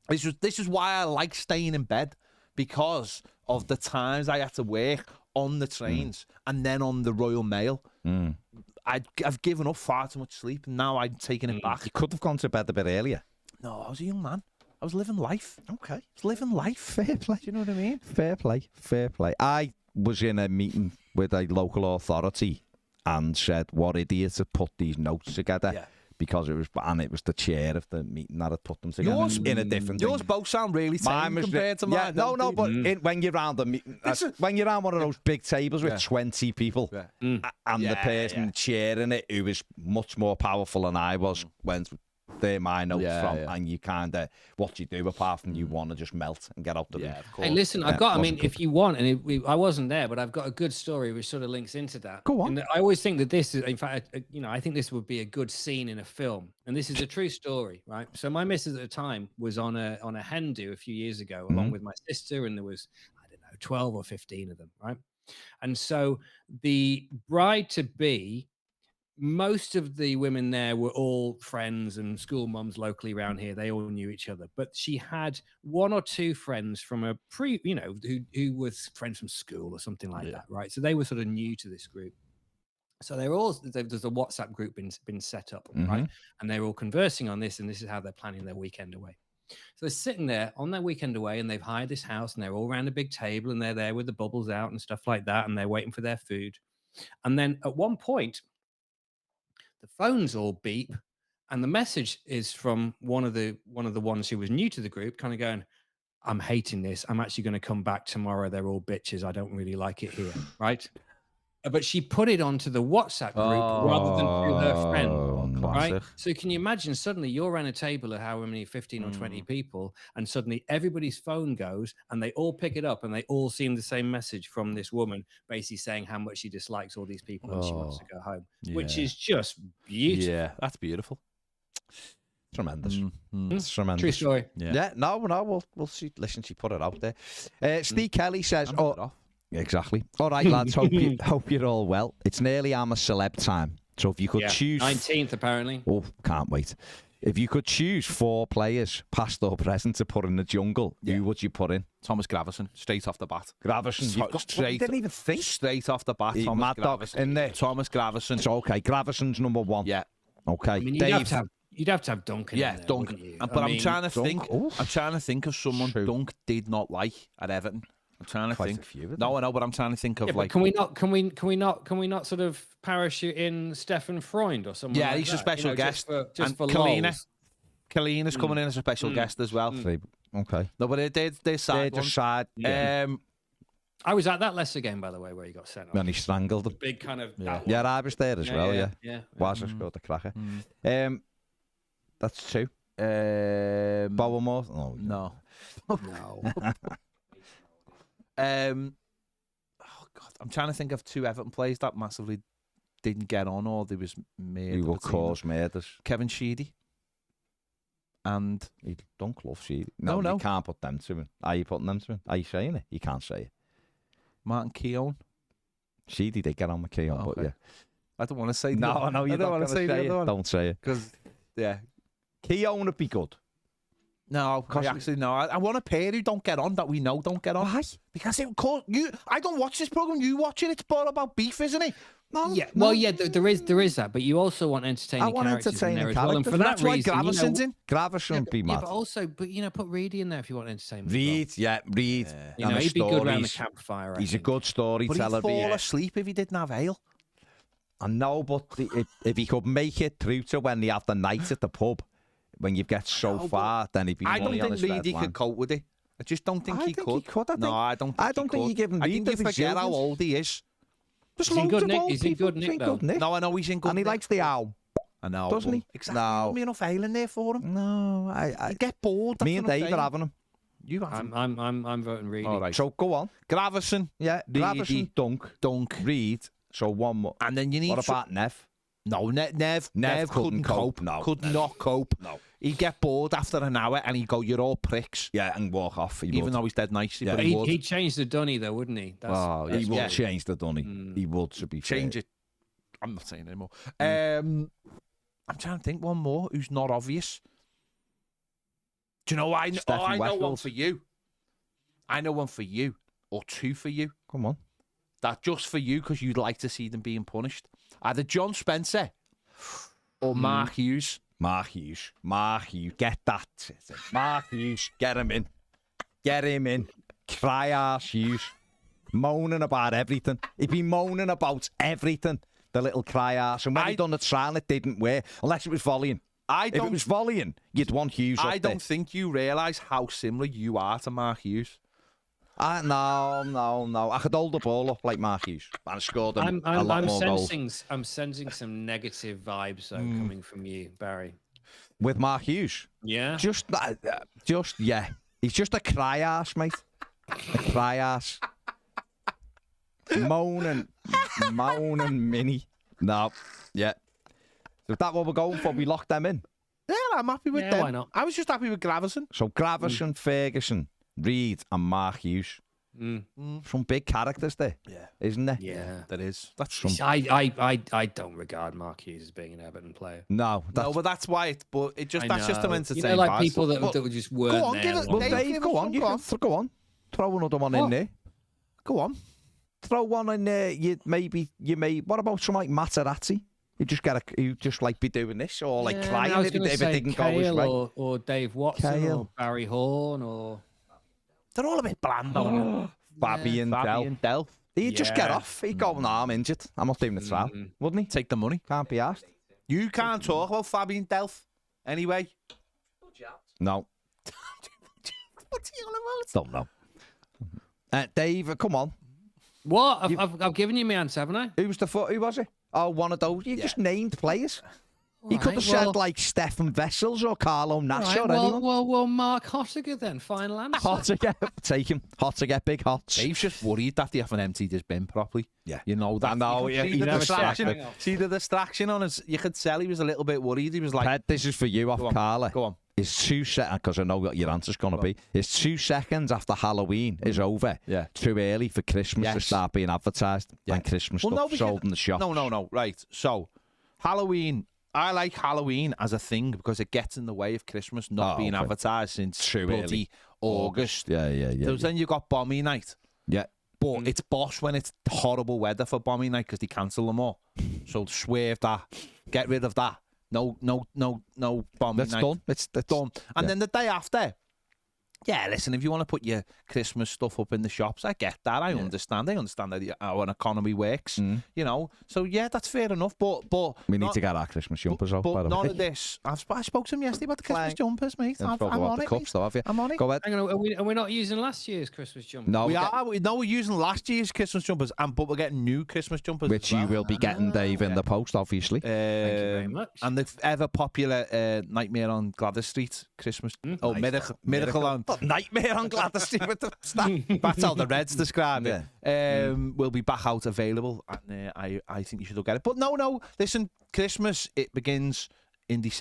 This is why I like staying in bed, because of the times I had to work on the trains and then on the Royal Mail. I've given up far too much sleep, and now I'm taking it back. You could have gone to bed a bit earlier. No, I was a young man. I was living life. Okay. I was living life. Fair play. Do you know what I mean? Fair play. Fair play. I was in a meeting with a local authority and said, what idiots have put these notes together. Yeah. Because it was the chair of the meeting that had put them together in a different Yours thing. both sound really tame compared to mine. No, but when you're around the meeting, when you're around one of those big tables with 20 people, and the person chairing it, who was much more powerful than I was, went, they're my notes from, and you kind of, what do you do apart from you want to just melt and get out the room? Hey, listen, if you want, and I wasn't there, but I've got a good story which sort of links into that. Go on. And I always think that this is, in fact, I think this would be a good scene in a film, and this is a true story, right? So my missus at the time was on a hen do a few years ago, along with my sister, and there was, I don't know, 12 or 15 of them, right? And so the bride-to-be, most of the women there were all friends and school moms locally around here. They all knew each other, but she had one or two friends from a who was friends from school or something like that, right? So they were sort of new to this group. So there's a WhatsApp group been set up, right? And they're all conversing on this, and this is how they're planning their weekend away. So they're sitting there on their weekend away, and they've hired this house, and they're all around a big table, and they're there with the bubbles out and stuff like that, and they're waiting for their food. And then at one point, the phones all beep, and the message is from one of the ones who was new to the group, kind of going, I'm hating this. I'm actually going to come back tomorrow. They're all bitches. I don't really like it here, right? But she put it onto the WhatsApp group rather than to her friend, right? So can you imagine suddenly you're around a table of how many, 15 or 20 people, and suddenly everybody's phone goes and they all pick it up and they all see the same message from this woman basically saying how much she dislikes all these people and she wants to go home, which is just beautiful. Yeah, that's beautiful. Tremendous. It's tremendous. True story. Yeah. No, we'll see. Listen, she put it out there. Steve Kelly says, exactly. All right, lads. Hope you're all well. It's nearly Imaceleb time. So if you could choose 19th, apparently. Oh, can't wait. If you could choose 4 players, past or present, to put in the jungle, who would you put in? Thomas Gravesen, straight off the bat. Gravesen, you've got straight. Didn't even think. Straight off the bat. Thomas Mad Dog Gravesen. in there. Thomas Gravesen. It's okay. Gravesen's number 1. Yeah. Okay. I mean, Dave. you'd have to have Duncan. Yeah, in there, Duncan. But I'm trying to think of someone Dunk did not like at Everton. I'm trying to think. No, I know, but I'm trying to think of like. Can we not sort of parachute in Stefan Freund or someone? Yeah, like he's that, a special guest. Just for Kalina's coming in as a special guest as well. Okay. No, but they're sad. They're sad. I was at that Leicester game, by the way, where he got sent off. When he strangled him. Big kind of. Yeah, I was there as well. Yeah. Was scored the cracker. That's 2. Bowermore? Oh, no. Oh God, I'm trying to think of 2 Everton players that massively didn't get on, or there was murder. Who will cause murders? Kevin Sheedy. And he don't love Sheedy. No, you can't put them to him. Are you putting them to him? Are you saying it? You can't say it. Martin Keown. Sheedy did get on with Keown, but yeah. I don't want to say. No, I know you don't want to say it. Don't say it. Because Keown would be good. No, actually, no. I want a pair who don't get on, that we know don't get on. Why? Because it cause you. I don't watch this program. You watch it. It's all about beef, isn't it? No. Yeah. Well, yeah. There is that, but you also want entertaining characters in there as well. And for that reason, Gravesen's in. Gravesen would be mad. But also, put Reedy in there if you want entertainment. Reed. He'd be good around the campfire. He's a good storyteller. But he'd fall asleep if he didn't have ale. I know, but if he could make it through to when they have the night at the pub. When you get so far, then he'd be I don't think Reedy could cope with it. I just don't think he could. No, I don't think you give him I think you forget how old he is. He's in good nick. He's in good nick, though. No, I know he's in good nick. And he likes the owl. I know. Doesn't he? Exactly. No. Not enough ale in there for him. No, I get bored. Me and Dave are having him. You have him. I'm voting Reedy. All right. So go on. Gravesen. Yeah. Gravesen, Dunk. Reed. So one more. And then you need. What about Nev? No, Nev couldn't cope. No, could not cope. No. He'd get bored after an hour and he'd go, "You're all pricks." Yeah, and walk off. Even though he's dead nice. Yeah. He'd change the dunny though, wouldn't he? He would change the dunny. He would, to be change fair. it. I'm not saying anymore. I'm trying to think one more who's not obvious. Do you know I know one for you. I know one for you, or 2 for you. Come on. that just for you, because you'd like to see them being punished, either John Spencer or Mark Hughes. Mark Hughes, get that. Mark Hughes, get him in. Get him in. Cry-ass Hughes. Moaning about everything. He'd be moaning about everything, the little cry-ass. And when he done the trial, it didn't work, unless it was volleying. If it was volleying, you'd want Hughes I don't think you realise how similar you are to Mark Hughes. No. I could hold the ball up like Mathew and scored them a lot more goals. I'm sensing some negative vibes though coming from you, Barry. With Mark Hughes? Yeah. Yeah. He's just a cry-ass, mate. A cry-ass. Moaning mini. No. Yeah. Is that what we're going for? We locked them in? Yeah, I'm happy with them. Why not? I was just happy with Gravison. So Gravison, Ferguson, Reid and Mark Hughes. Some big characters there, isn't there? Yeah, there is. That's some... I don't regard Mark Hughes as being an Everton player. No, but that's why. That's just them entertaining. You know, like people that would just weren't go on, there. Dave, go on. Go on. Throw another one in there. Go on. Throw one in there. You may. What about some like Materazzi? You just like be doing this or like crying if it didn't go his way. Or Dave Watson or Barry Horn or. They're all a bit bland. Fabian Delph. He'd just get off. He'd go, nah, I'm injured. I'm not doing the trial. Wouldn't he? Take the money. Can't be asked. You can't talk about Fabian Delph anyway. No. What's he on about? Don't know. Dave, come on. What? I've given you my answer, haven't I? Who was it? Oh, one of those. You just named players. He could have said like Stefan Vessels or Carlo Nash or anyone. Well, Mark Hottiger then. Final answer. Hottiger, take him. Hottiger, big hots. Dave's just worried that they haven't emptied his bin properly. Yeah, you know that. See the the distraction on his. You could tell he was a little bit worried. He was like, Ped, "This is for you, off Carla." Go on. It's 2 seconds because I know what your answer's going to be. It's 2 seconds after Halloween is over. Yeah, too early for Christmas to start being advertised and Christmas stuff sold in the shops. No. Right. So, Halloween. I like Halloween as a thing because it gets in the way of Christmas not being advertised since bloody August. Yeah. So then you got Bombing Night. Yeah. But it's boss when it's horrible weather for Bombing Night because they cancel them all. So swerve that. Get rid of that. No Bombing Night. Done. It's done. And then the day after, listen, if you want to put your Christmas stuff up in the shops, I get that. I understand. I understand how an economy works. You know, so that's fair enough. But we need to get our Christmas jumpers out. But none of this. I spoke to him yesterday about the Christmas jumpers, mate. I'm on it. Cups, though, have you? I'm on it. Go ahead. Hang on, are we not using last year's Christmas jumpers? No, we're using last year's Christmas jumpers, but we're getting new Christmas jumpers, which you will be getting, Dave, in the post, obviously. Thank you very much. And the ever popular Nightmare on Gladys Street Christmas. Miracle on Nightmare on Gladys Street with the staff. That's how the Reds describe it. Will be back out available, and I think you should all get it. But no, listen, Christmas, it begins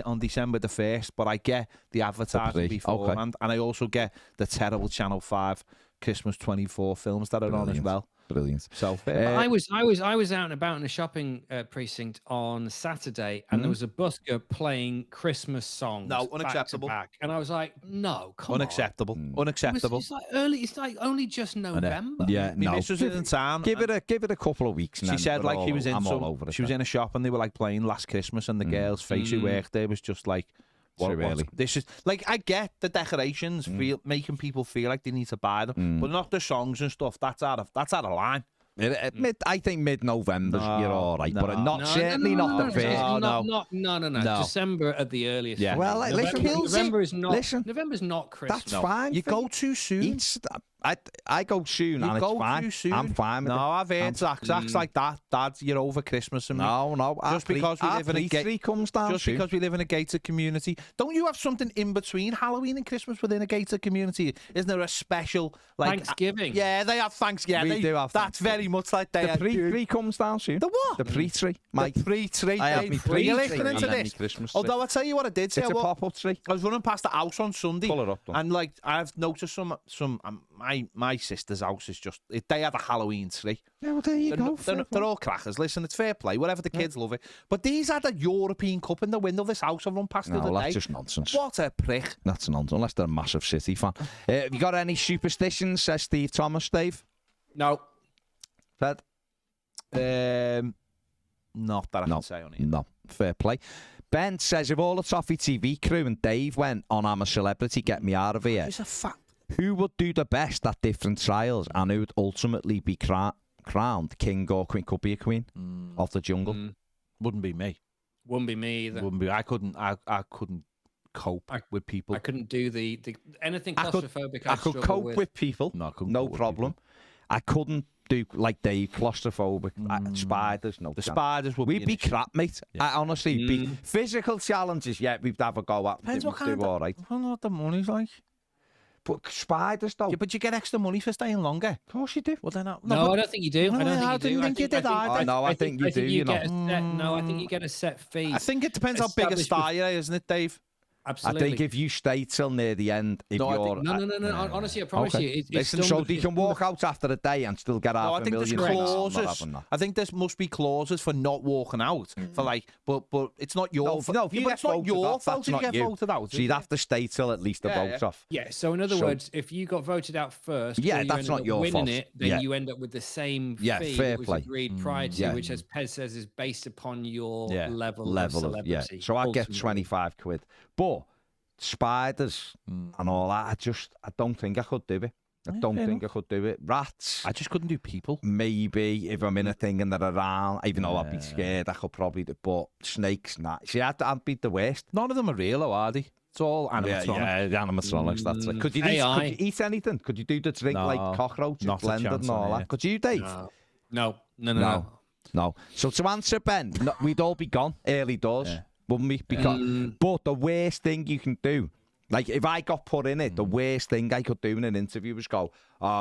on December the 1st, but I get the advertising beforehand, and I also get the terrible Channel 5 Christmas 24 films that are on as well. Brilliant. So I was out and about in a shopping precinct on Saturday, and there was a busker playing Christmas songs. No, unacceptable. Back, and I was like, "No, come unacceptable. on, unacceptable." It's like early. It's like only just November. Yeah, no. My missus was in town. Give it a couple of weeks. She said like he was in. She was in a shop and they were like playing Last Christmas, and the girl's face who worked there was just like. This is like, I get the decorations making people feel like they need to buy them, but not the songs and stuff. That's out of line. I think mid-November you're all right, but certainly not the first. No. December at the earliest. Yeah. Well, November is not. November's not Christmas. That's fine. You go too soon. I go soon, and it's fine. Too soon. I'm fine with it. No, I've heard Zach's like that. Dad, you're over Christmas and no. Just because we live in a gated community. Don't you have something in between Halloween and Christmas within a gated community? Isn't there a special like Thanksgiving? Yeah, they have Thanksgiving. We do have. That's very much like they. The pre-tree comes down soon. The what? The pre-tree. The pre-tree. I have my pre-tree. You're listening to this. Christmas tree. Although I tell you what I did say. It's a pop-up tree. I was running past the house on Sunday. Pull it up, and like I've noticed some my sister's house is just they have a Halloween tree. Yeah, well, there you go. They're all crackers. Listen, it's fair play. Whatever the kids love it. But these had a European Cup in the window of this house I've run past the other day. That's just nonsense. What a prick. That's nonsense, unless they're a massive City fan. Have you got any superstitions, says Steve Thomas, Dave? No. Fed? Not that I can say on it. No, fair play. Ben says, if all the Toffee TV crew and Dave went on I'm a Celebrity, get me out of here. It's a fact. Who would do the best at different trials and who would ultimately be crowned king or queen? Could be a queen of the jungle. Wouldn't be me. Wouldn't be me either. Wouldn't be. I couldn't cope with people. I couldn't do the anything claustrophobic. I could cope with people. No problem. I couldn't do like Dave, claustrophobic. Spiders, no. The spiders would we'd be crap, mate. I honestly be physical challenges. Yeah, we'd have a go at. Depends what kind all right. I don't know what the money's like. But spiders, though. Yeah, but you get extra money for staying longer. Of course you do. Well, then no, I don't think you do. I didn't think you did either. No, I think you do. You know. No, I think you get a set fee. I think it depends how big a star you are, isn't it, Dave? Absolutely. I think if you stay till near the end, if you're... No. Honestly, I promise you. Listen, so they can walk out after a day and still get half a million. I think there must be clauses for not walking out. For like, but it's not your fault. No, it's not your fault if you get voted out. So you'd have to stay till at least the vote's off. Yeah, so in other words, if you got voted out first, that's not your fault. Then you end up with the same fee that was agreed prior to, which, as Pez says, is based upon your level of celebrity. Yeah, so I get 25 quid. But spiders and all that, I don't think I could do it. I don't think I could do it. Rats, I just couldn't do people. Maybe if I'm in a thing and they're around, even though I'd be scared, I could probably do. But snakes, nah. See, I'd be the worst. None of them are real, though, are they? It's all animatronic. Yeah, the animatronics. That's it. Could you eat anything? Could you do the drink like cockroaches, blended and all that? Could you, Dave? No. So to answer Ben, we'd all be gone early doors. Wouldn't we? Because, but the worst thing you can do, like if I got put in it, the worst thing I could do in an interview was go,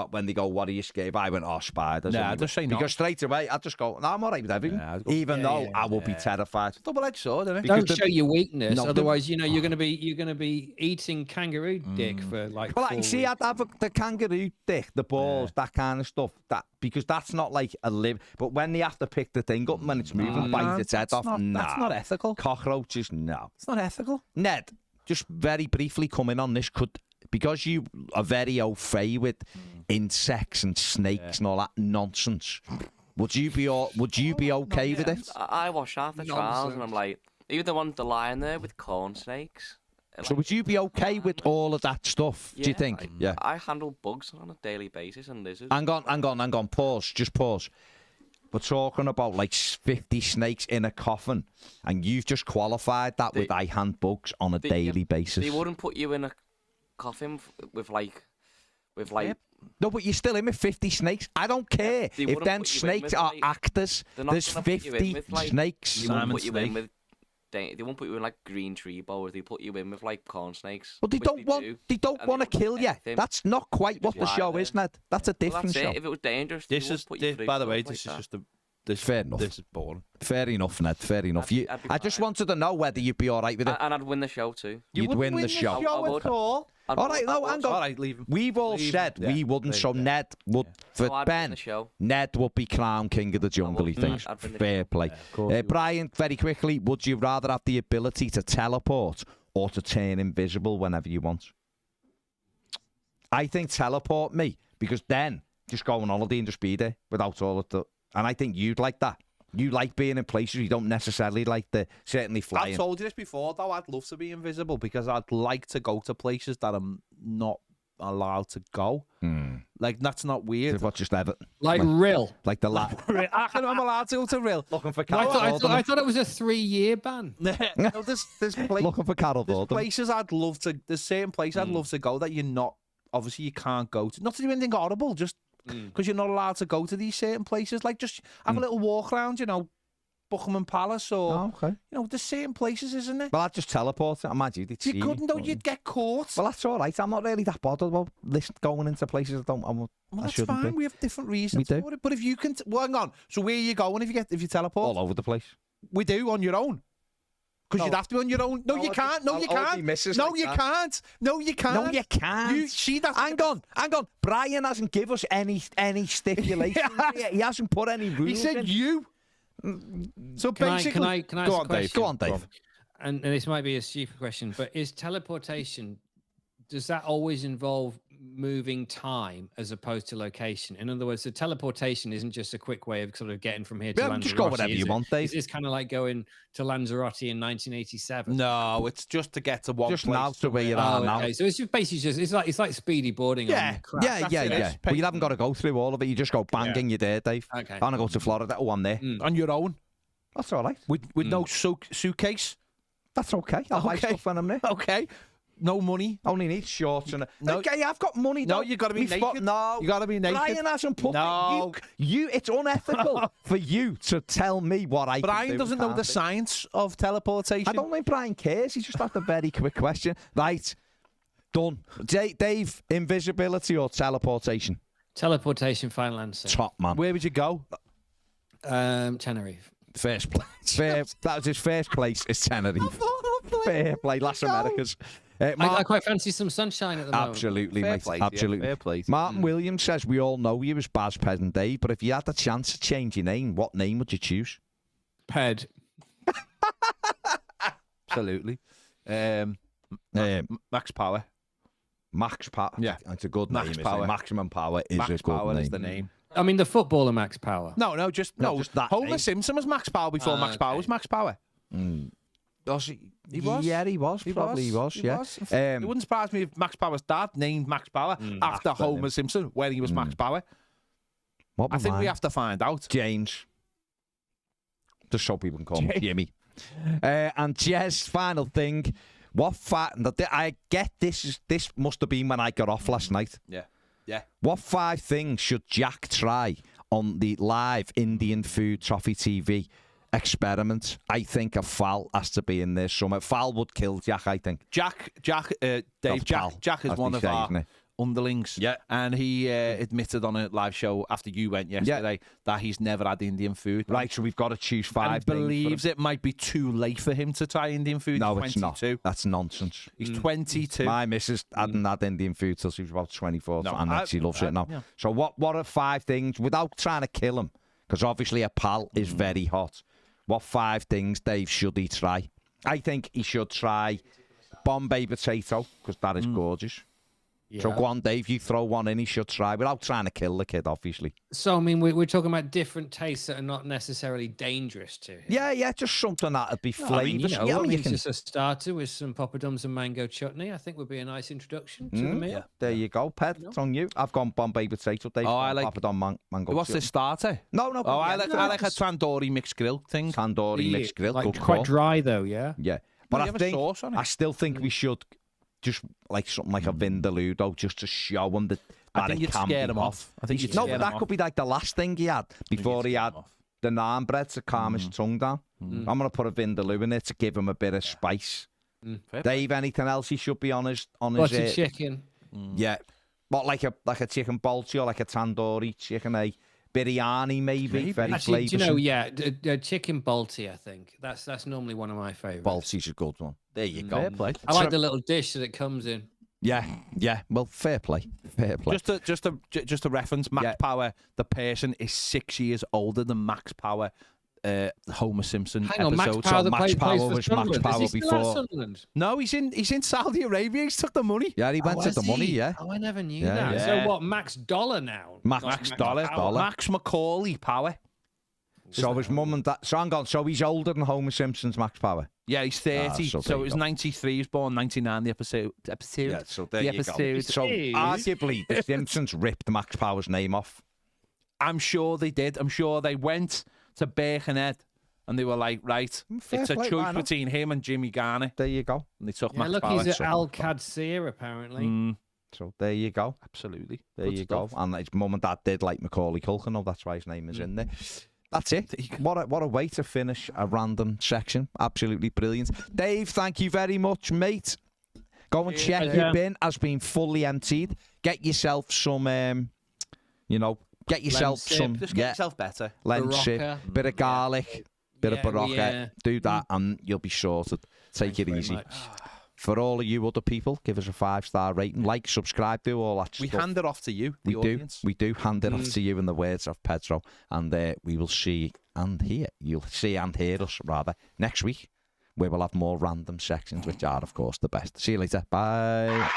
when they go, what are you scared of? I went, spiders. Yeah, I'd just say no. Because straight away, I'd just go, no, I'm all right with everything. Even though I will be terrified. Double-edged sword, isn't it? Don't show your weakness, otherwise, you're going to be eating kangaroo dick for like. Well, I see, I'd have the kangaroo dick, the balls, that kind of stuff. Because that's not like a live. But when they have to pick the thing up when it's moving, bite its head off, that's not ethical. Cockroaches, no. It's not ethical. Ned, just very briefly coming on this, because you are very au fait with insects and snakes and all that nonsense, would you be okay with it? I watch half the trials and I'm like, even the one lying there with corn snakes. So would you be okay with all of that stuff, do you think? I handle bugs on a daily basis and lizards. Hang on, pause. We're talking about like 50 snakes in a coffin, and you've just qualified that with I hand bugs on a daily basis. They wouldn't put you in a coffin with like. No, but you're still in with 50 snakes. I don't care if them snakes are actors. There's 50 snakes. They won't put you in with. They won't put you in like green tree bowers. They put you in with like corn snakes. But they don't want to kill you. That's not quite what the show is, Ned. That's a different show. If it was dangerous, by the way, this is just fair enough. This is boring. Fair enough, Ned. Fair enough. I just wanted to know whether you'd be all right with it. And I'd win the show too. You'd win the show. All right, no, hang on. All right, leave him. We've all said we wouldn't, so Ned would, for Ben, Ned would be crowned king of the jungle, he thinks. Fair play. Brian, very quickly, would you rather have the ability to teleport or to turn invisible whenever you want? I think teleport me, because then just go on holiday and just be there without all of the... And I think you'd like that. You like being in places you don't necessarily like certainly flying. I've told you this before, though. I'd love to be invisible because I'd like to go to places that I'm not allowed to go. Like, that's not weird. What, just Everton? Like Rill? Like the lab. I'm allowed to go to Rill. Looking for Carol Dorden. I thought it was a 3-year ban. No, there's looking for Carol Dorden. Places I'd love to... There's certain places I'd love to go that you're not... Obviously, you can't go to. Not to do anything horrible, just because you're not allowed to go to these certain places. Like, just have a little walk around, Buckingham Palace or, there's certain places, isn't there? Well, I'd just teleport it. Imagine you'd see you couldn't, though. You'd get caught. Well, that's all right. I'm not really that bothered about going into places I shouldn't fine. be. We have different reasons for it. But if you can... Well, hang on. So where are you going if you teleport? All over the place. We do, on your own. Because you'd have to be on your own. No, you can't. No, you can't. No, you can't. No, you can't. No, you can't. You see that? Hang on. Brian hasn't given us any stipulations. He hasn't put any rules. He said you. So basically, can I ask a question? Go on, Dave. And this might be a stupid question, but is teleportation, does that always involve moving time as opposed to location. In other words, the teleportation isn't just a quick way of sort of getting from here to Lanzarote. Just go whatever you want, Dave. Is this kind of like going to Lanzarote in 1987? No, it's just to get to one just place. Now to where you are now. Okay. So it's just basically it's like speedy boarding. Yeah, yeah. But you haven't got to go through all of it. You just go banging. You're there, Dave. Okay. I want to go to Florida. Oh, I'm there. On your own. That's all right. With no suitcase. That's okay. I'll buy stuff when I'm there. Okay. No money. Only need shorts and no. Okay, I've got money. No, you got to be naked. No, you got to be naked. Brian hasn't put no. You. It's unethical for you to tell me what I. Brian doesn't know the science of teleportation. I don't think Brian cares. He just asked a very quick question. Right, done. Dave, invisibility or teleportation? Teleportation. Final answer. Top man. Where would you go? Tenerife. First place. That was his first place. Is Tenerife. Fair play, Las Americas. I quite fancy some sunshine at the moment. Absolutely, mate. Place, absolutely. Yeah, fair play. Martin Williams says we all know you as Baz, Ped and Dave, but if you had the chance to change your name, what name would you choose? Ped. Absolutely. Max Power. Max Power. Yeah, it's a good Max name. Power. Maximum Power is Max a good Power name. Is the name. I mean, the footballer Max Power. No, just that Homer name. Simpson was Max Power before Max Power was Max Power. He was? Yeah, he was. He was. It wouldn't surprise me if Max Power's dad named Max Power after Homer Simpson when he was Max Power. I think we have to find out. James. Just so people can call him Jimmy. And Jez, final thing. What I get this must have been when I got off last night. Yeah. What 5 things should Jack try on the live Indian food Toffee TV experiment? I think a foul has to be in there somewhere. Foul would kill Jack, I think. Jack is one of our underlings. Yeah. And he admitted on a live show after you went yesterday that he's never had Indian food. Right, so we've got to choose 5 and believes it might be too late for him to try Indian food. No, he's 22. It's not. That's nonsense. He's 22. My missus hadn't had Indian food till she was about 24, and she loves it now. Yeah. So what are 5 things, without trying to kill him, because obviously a pal is very hot, what 5 things, Dave, should he try? I think he should try Bombay potato, because that is gorgeous. Yeah. So go on, Dave, you throw one in, he should try, without trying to kill the kid, obviously. So, I mean, we're talking about different tastes that are not necessarily dangerous to him. Yeah, just something that'd be flavoured. Just a starter with some poppadoms and mango chutney, I think would be a nice introduction to the meal. Yeah. There you go, Ped, it's on you. I've gone Bombay potato, Dave. I like poppadom mango What's chutney. the starter? No. I like a tandoori mixed grill thing. Tandoori mixed grill. Like quite dry, though, yeah? Yeah. But I still think we should just like something like a Vindaloo, just to show him that I think you'd scare him off. I think but that could be like the last thing he had before he had the naan bread to calm his tongue down. I'm going to put a Vindaloo in it to give him a bit of spice. Dave, anything else he should be on his Buttered chicken. Yeah. What, like a chicken balti or like a tandoori chicken, a biryani maybe. Very actually, flavoursome. Chicken balti, I think. That's normally one of my favourites. Balti's a good one. There you go. Fair play. I like the little dish that it comes in. Yeah. Well, fair play. Just a reference. Max Power, the person, is 6 years older than Max Power. Homer Simpson Hang on, episode. Max Power, so Max Power was Max Power is he still before. at Sunderland? No, he's in Saudi Arabia. He's took the money. Yeah, he went to the money. Yeah. Oh, I never knew that. Yeah. So what? Max Dollar now. Max Dollar. Max Macaulay Power. So his mum and dad. So hang on. So he's older than Homer Simpson's Max Power. Yeah, he's 30. So it was 93. He was born 99. The episode. Yeah. So there the you episode. go. So arguably, the Simpsons ripped Max Power's name off. I'm sure they did. I'm sure they went to Birkenhead and they were like, right, it's a choice between him and Jimmy Garner. There you go. And they took Yeah, Max look, Power. he's at Al Qadsiya apparently. So there you go. Absolutely. There you go. And his mum and dad did like Macaulay Culkin. Oh, that's why his name is in there. That's it. What a way to finish a random section. Absolutely brilliant. Dave, thank you very much, mate. Go and check your bin has been fully emptied. Get yourself some, get yourself some. Just get yourself better. Lenship, bit of garlic, bit of barocca. Do that and you'll be sorted. Take it easy. For all of you other people, give us a 5-star rating. Like, subscribe, do all that stuff. We hand it off to you, the audience. We do hand it off to you in the words of Pedro. And we will see and hear. You'll see and hear us, rather, next week, where we'll have more random sections, which are, of course, the best. See you later. Bye.